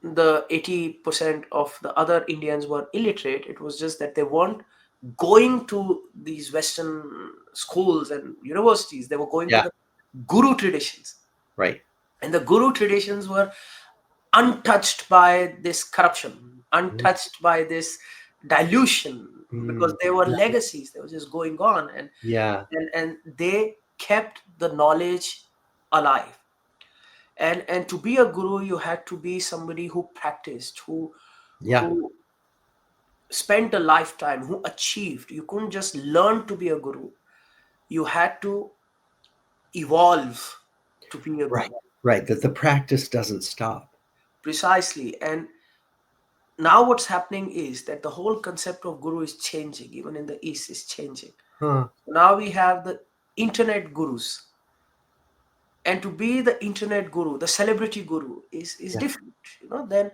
the 80% of the other Indians were illiterate. It was just that they weren't going to these Western schools and universities. They were going to Yeah. the guru traditions. Right. And the guru traditions were untouched by this corruption, Mm, untouched by this dilution, because mm, they were yeah. legacies. They were just going on, and Yeah. and, and they kept the knowledge alive. And to be a guru, you had to be somebody who practiced, Yeah. who spent a lifetime, who achieved. You couldn't just learn to be a guru. You had to evolve to be a Right. guru. Right. That the practice doesn't stop. Precisely. And now what's happening is that the whole concept of guru is changing. Even in the East is changing. Huh. Now we have the internet gurus. And to be the internet guru, the celebrity guru, is Yeah. different. Then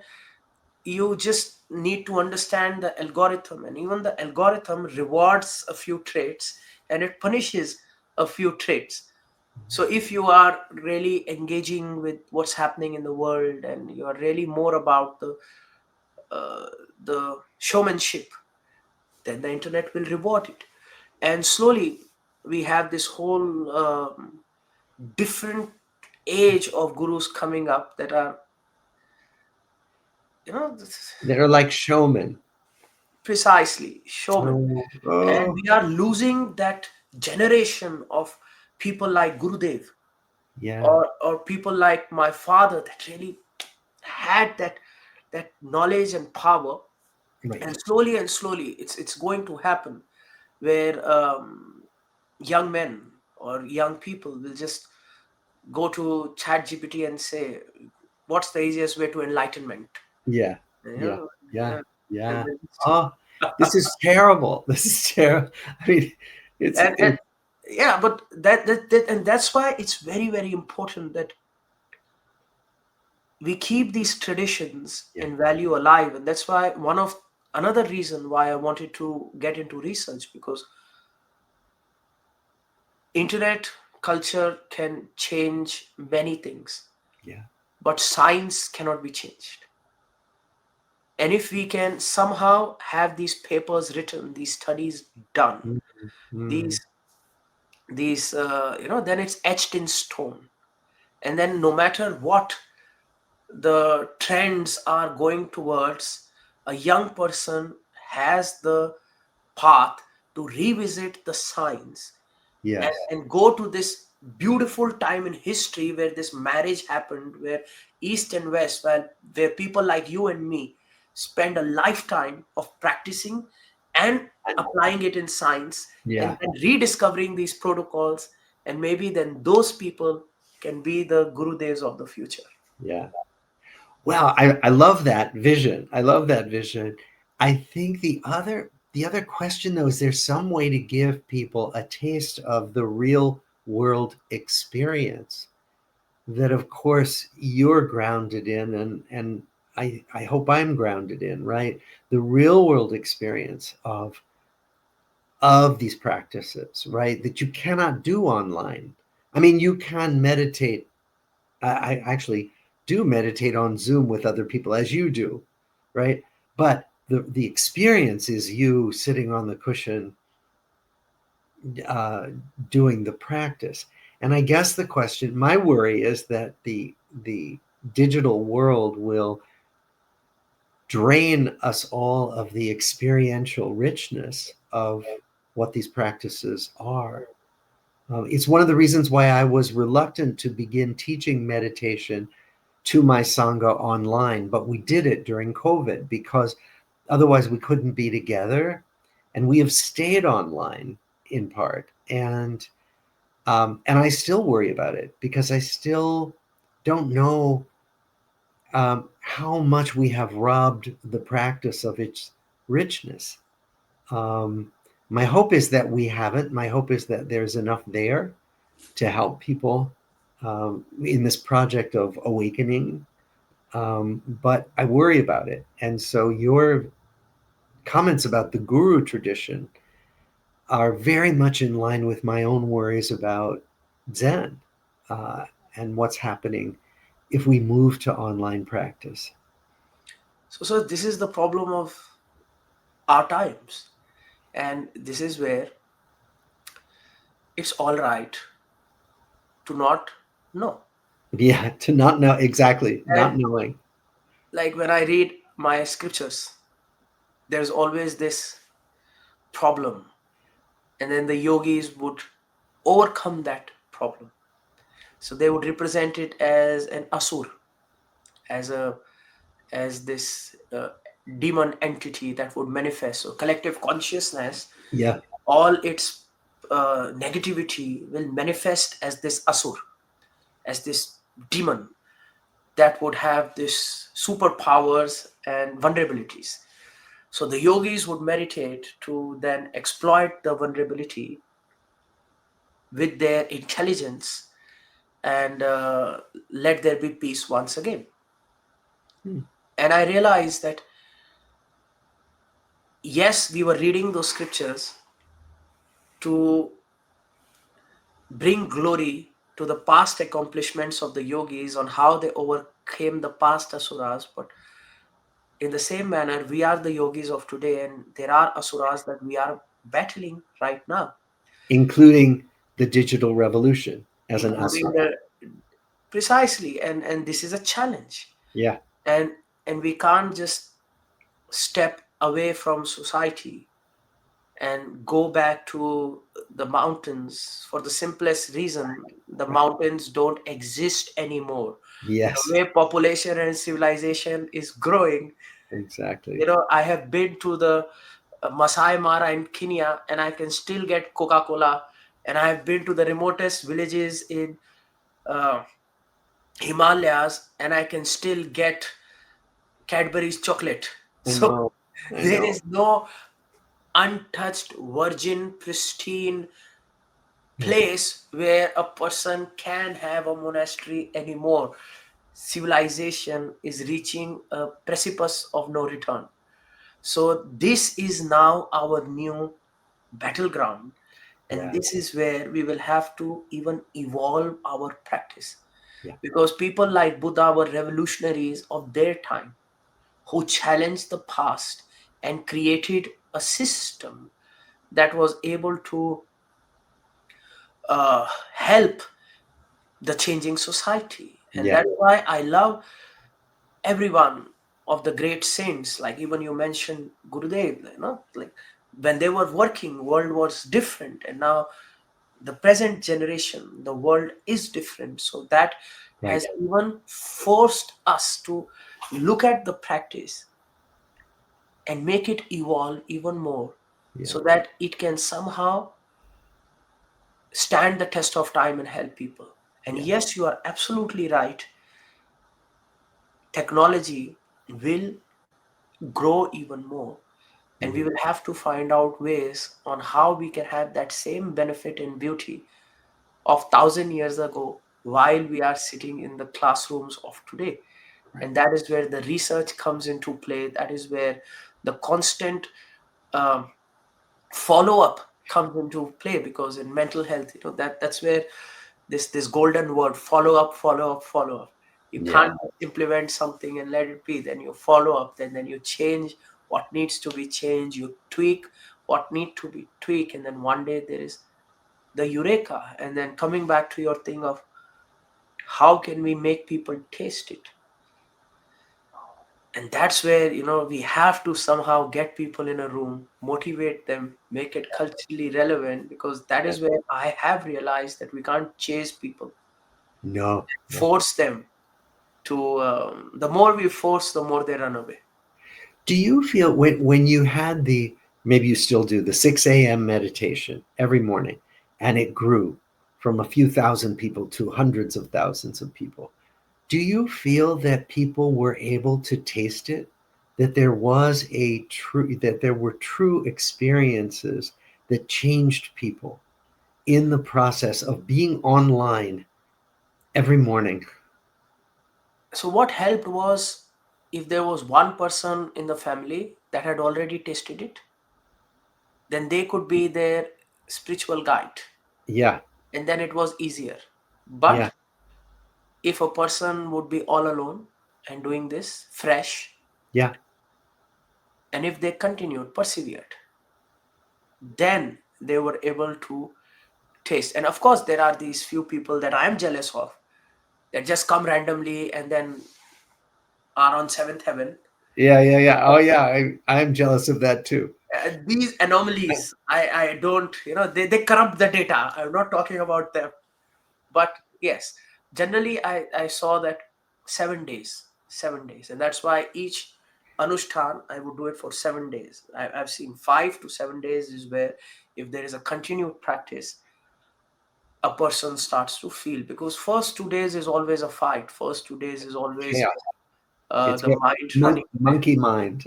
you just need to understand the algorithm, and even the algorithm rewards a few traits and it punishes a few traits. So if you are really engaging with what's happening in the world, and you are really more about uh, the showmanship, then the internet will reward it. And slowly we have this whole different age of gurus coming up that are, you know They're like showmen. precisely showmen. Oh, And oh, we are losing that generation of people like Gurudev, yeah. or people like my father, that really had that knowledge and power. Right. And slowly it's going to happen, where young men or young people will just go to chat GPT and say, what's the easiest way to enlightenment? Yeah. You Yeah. know, Yeah. yeah. And Yeah. then Oh, this is terrible. This is terrible. I mean, and yeah, but and that's why it's very, very important that we keep these traditions yeah. and value alive. And that's why another reason why I wanted to get into research, because internet culture can change many things, Yeah. but science cannot be changed. And if we can somehow have these papers written, these studies done, Mm, mm, these then it's etched in stone. And then no matter what the trends are going towards a young person has the path to revisit the science, Yes. and go to this beautiful time in history where this marriage happened, where east and west, where people like you and me spend a lifetime of practicing and applying it in science, and Yeah. then rediscovering these protocols, and maybe then those people can be the guru devs of the future. Yeah. Well, I love that vision. I love that vision. I think the other question though is there's some way to give people a taste of the real world experience that of course you're grounded in and I hope I'm grounded in, right? The real world experience of these practices, right? That you cannot do online. I mean, you can meditate. I actually do meditate on Zoom with other people as you do, right? But the experience is you sitting on the cushion uh, doing the practice. And I guess the question, my worry is that the digital world will drain us all of the experiential richness of what these practices are. It's one of the reasons why I was reluctant to begin teaching meditation to my Sangha online, but we did it during COVID because otherwise we couldn't be together. And we have stayed online in part. And I still worry about it because I still don't know how much we have robbed the practice of its richness. Um, my hope is that we haven't. My hope is that there's enough there to help people in this project of awakening. But I worry about it. And so your comments about the guru tradition are very much in line with my own worries about Zen uh, and what's happening if we move to online practice. So this is the problem of our times, and this is where it's all right to not know. Yeah, to not know exactly, not And knowing. like when I read my scriptures, there's always this problem, and then the yogis would overcome that problem. So they would represent it as an asur, as a as this demon entity that would manifest. So collective consciousness, Yeah, all its negativity will manifest as this asur, as this demon that would have this superpowers and vulnerabilities. So the yogis would meditate to then exploit the vulnerability with their intelligence, and let there be peace once again. hmm, And I realized that yes, we were reading those scriptures to bring glory to the past accomplishments of the yogis on how they overcame the past asuras, but in the same manner, we are the yogis of today, and there are asuras that we are battling right now, including the digital revolution as an including asura. the precisely, and this is a challenge, Yeah, and we can't just step away from society and go back to the mountains for the simplest reason: the right. mountains don't exist anymore. The Yes, way population and civilization is growing, exactly. I have been to the Masai Mara in Kenya, and I can still get Coca Cola. And I have been to the remotest villages in uh, Himalayas, and I can still get Cadbury's chocolate. I So know. I there know. is no untouched, virgin, pristine Yeah. place where a person can have a monastery anymore. Civilization is reaching a precipice of no return. So this is now our new battleground, and Yeah. this is where we will have to even evolve our practice, Yeah. because people like Buddha were revolutionaries of their time who challenged the past and created a system that was able to help the changing society. And Yeah. that's why I love everyone of the great saints, like even you mentioned Gurudev, like when they were working, world was different, and now the present generation, the world is different. So that Right. has even forced us to look at the practice and make it evolve even more, Yeah. so that it can somehow stand the test of time and help people. And Yeah. yes, you are absolutely right. Technology will grow even more, and we Mhm. will have to find out ways on how we can have that same benefit and beauty of 1,000 years ago while we are sitting in the classrooms of today. Right. And that is where the research comes into play. That is where the constant um, follow up comes into play, because in mental health, that's where this golden word, follow up, follow up, follow up. You Yeah. can't just implement something and let it be. Then you follow up, then you change what needs to be changed, you tweak what need to be tweaked, and then one day there is the eureka. And then coming back to your thing of how can we make people taste it, and that's where we have to somehow get people in a room, motivate them, make it culturally relevant, because that Yeah. is where I have realized that we can't chase people, No. No. force them to the more we force, the more they run away. Do you feel when you had the, maybe you still do, the 6 a.m. meditation every morning, and it grew from a few thousand people to hundreds of thousands of people? Do you feel that people were able to taste it? That there was a true, that there were true experiences that changed people in the process of being online every morning? So what helped was, if there was one person in the family that had already tasted it, then they could be their spiritual guide, Yeah, and then it was easier. yeah, But if a person would be all alone and doing this fresh, yeah. and if they continued, persevered, then they were able to taste. And of course, there are these few people that I am jealous of, that just come randomly and then are on seventh heaven. Yeah, yeah, yeah. Oh, yeah. I'm jealous of that too. These anomalies, I don't, they corrupt the data. I'm not talking about them. But yes, generally I saw that 7 days, 7 days. And that's why each Anushtan, I would do it for 7 days. I've seen 5 to 7 days is where, if there is a continued practice, a person starts to feel. Because first 2 days is always a fight. First 2 days is always Chaos. It's the what mind running monkey mind.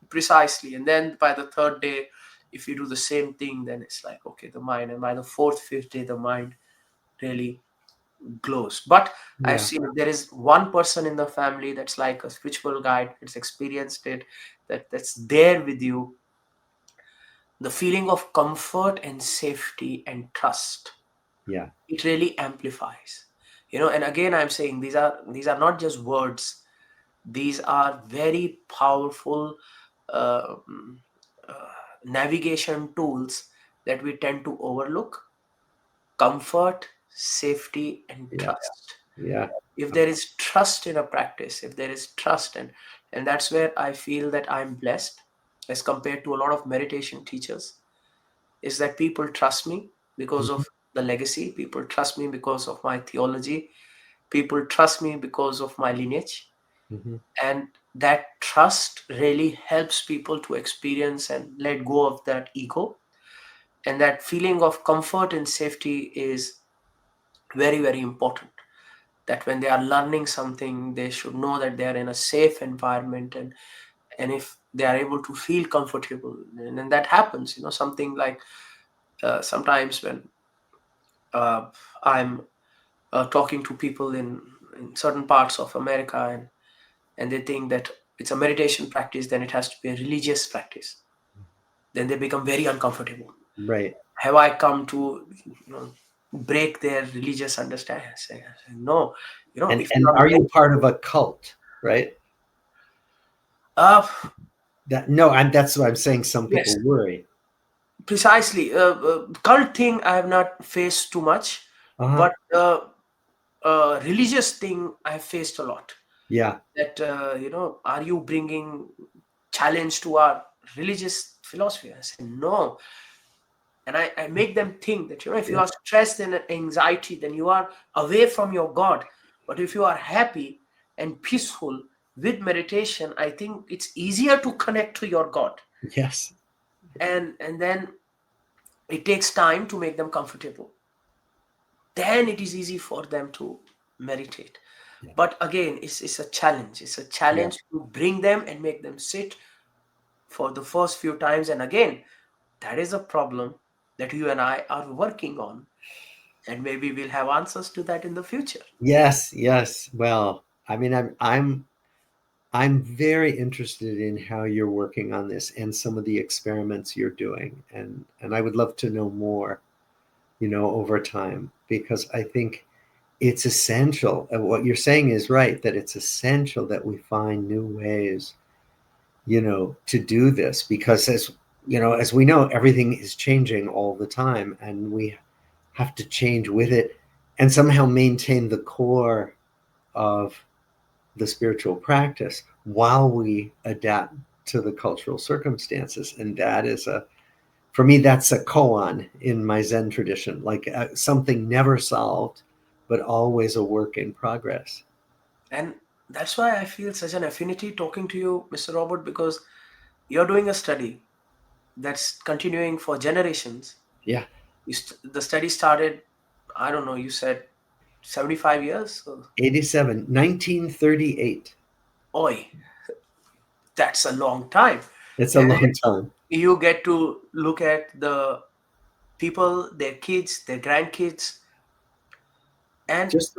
precisely. And then by the third day, if you do the same thing, then it's like, okay, the mind. And by the fourth, fifth day, the mind really glows. But I've Yeah, seen, if there is one person in the family that's like a spiritual guide, that's experienced it, that's there with you, the feeling of comfort and safety and trust, yeah, it really amplifies. And again, I'm saying these are not just words. These are very powerful uh, mm, uh, navigation tools that we tend to overlook: comfort, safety, and yeah, trust. yeah, If there is trust in a practice, if there is trust, and that's where I feel that I'm blessed as compared to a lot of meditation teachers, is that people trust me because mhm, of the legacy. People trust me because of my theology. People trust me because of my lineage. mhm. And that trust really helps people to experience and let go of that ego. And that feeling of comfort and safety is very, very important. That when they are learning something, they should know that they are in a safe environment, and if they are able to feel comfortable, and that happens. Something like, sometimes when uh, I'm talking to people in certain parts of America, and they think that it's a meditation practice, then it has to be a religious practice. Then they become very uncomfortable. Right. Have I come to break their religious understanding? I say, no. And If you are are meant, you part of a cult? Right. uh, That no, and that's what I'm saying. Some yes, people worry. precisely. Cult thing I have not faced too much, Uh huh. but religious thing I have faced a lot. Yeah. that are you bringing challenge to our religious philosophy? I say no. And I make them think that if you Yeah. are stressed and anxiety, then you are away from your God. But if you are happy and peaceful with meditation, I think it's easier to connect to your God. Yes. And then it takes time to make them comfortable. Then it is easy for them to meditate. Yeah. But again, it's a challenge. It's a Yeah. challenge to bring them and make them sit for the first few times. And again, that is a problem that you and I are working on. And maybe we'll have answers to that in the future. Yes. Yes. Well, I mean, I'm very interested in how you're working on this and some of the experiments you're doing, and I would love to know more, over time, because I think it's essential. And what you're saying is right, that it's essential that we find new ways, to do this, because as we know, everything is changing all the time, and we have to change with it and somehow maintain the core of the spiritual practice while we adapt to the cultural circumstances. And that is for me, that's a koan in my Zen tradition, like something never solved, but always a work in progress. And that's why I feel such an affinity talking to you, Mr. Robert, because you're doing a study that's continuing for generations. Yeah. The study started, I don't know, you said 75 years? So, 87, 1938. oi, that's a long time. It's a And long time. you get to look at the people, their kids, their grandkids, and Just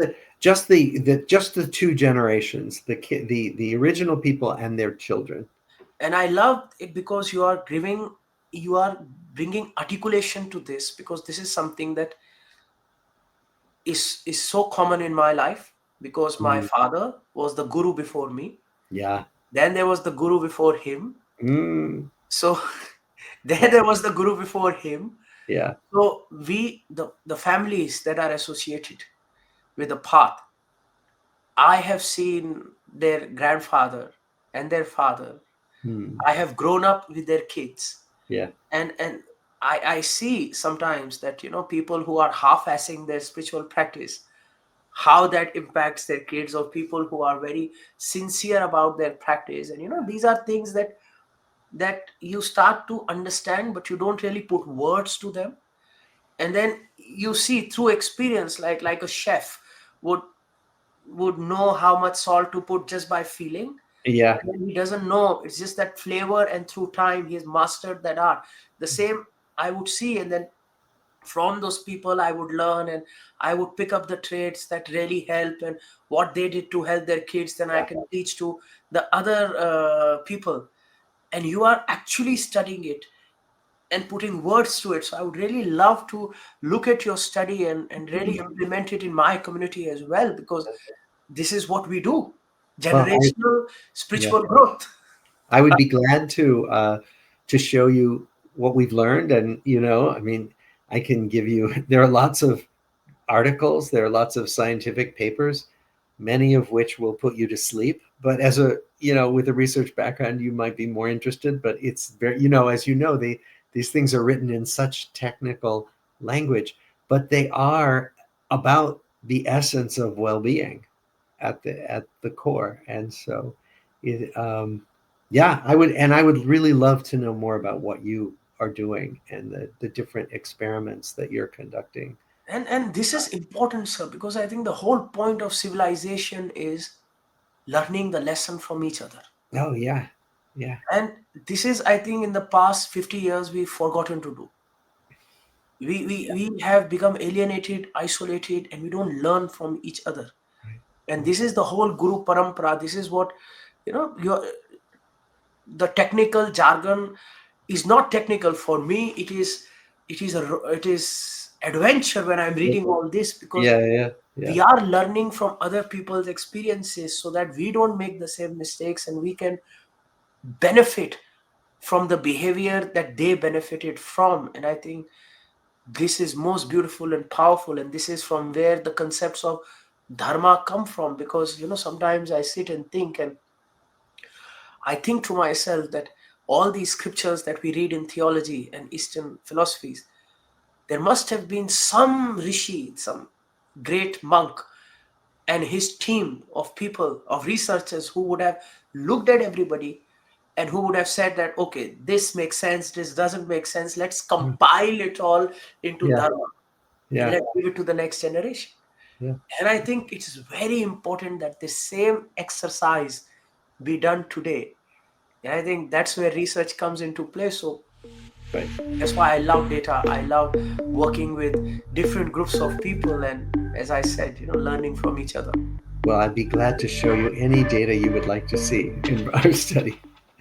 the two generations, the original people and their children. I love it because you are bringing articulation to this, because this is something that is so common in my life, because my Mm, father was the guru before me, yeah. then there was the guru before him, Mm, so then yeah. there was the guru before him. Yeah. So the families that are associated with the path, I have seen their grandfather and their father. Mm, I have grown up with their kids, yeah. and I see sometimes that people who are half-assing their spiritual practice, how that impacts their kids, or people who are very sincere about their practice. And these are things that you start to understand, but you don't really put words to them. And then you see through experience, like a chef would would know how much salt to put just by feeling. Yeah. And then he doesn't know, it's just that flavor, and through time he has mastered that art. The same I would see, and then from those people I would learn, and I would pick up the traits that really help, and what they did to help their kids, then I Yeah. can teach to the other people. And you are actually studying it and putting words to it. So I would really love to look at your study and really implement it in my community as well, because this is what we do: Well, generational yeah, spiritual growth. I would be glad to show you what we've learned, and I mean, I can give you. There are lots of articles. There are lots of scientific papers, many of which will put you to sleep. But as with a research background, you might be more interested. But it's very, as these things are written in such technical language, but they are about the essence of well-being at the core. And so, yeah, I would really love to know more about what you are doing and the different experiments that you're conducting. And this is important, sir, because I think the whole point of civilization is learning the lesson from each other. Oh yeah, yeah, And this is, I think, in the past 50 years we've forgotten to do. We have become alienated, isolated, and we don't learn from each other. right, And right. this is the whole guru parampara. This is what your the technical jargon is not technical for me. It is adventure when I'm reading all this, because Yeah, yeah, yeah, we are learning from other people's experiences, so that we don't make the same mistakes, and we can benefit from the behavior that they benefited from. And I think this is most beautiful and powerful, and this is from where the concepts of dharma come from? Because sometimes I sit and think, and I think to myself that all these scriptures that we read in theology and Eastern philosophies, there must have been some rishi, some great monk, and his team of people, of researchers, who would have looked at everybody and who would have said that, okay, this makes sense, this doesn't make sense, let's Mm. compile it all into Yeah, dharma and yeah, let's give it to the next generation. yeah. And I think it's very important that the same exercise be done today. And I think that's where research comes into play. So Right. that's why I love data. I love working with different groups of people, and as I said, learning from each other. Well, I'd be glad to show you any data you would like to see in our study.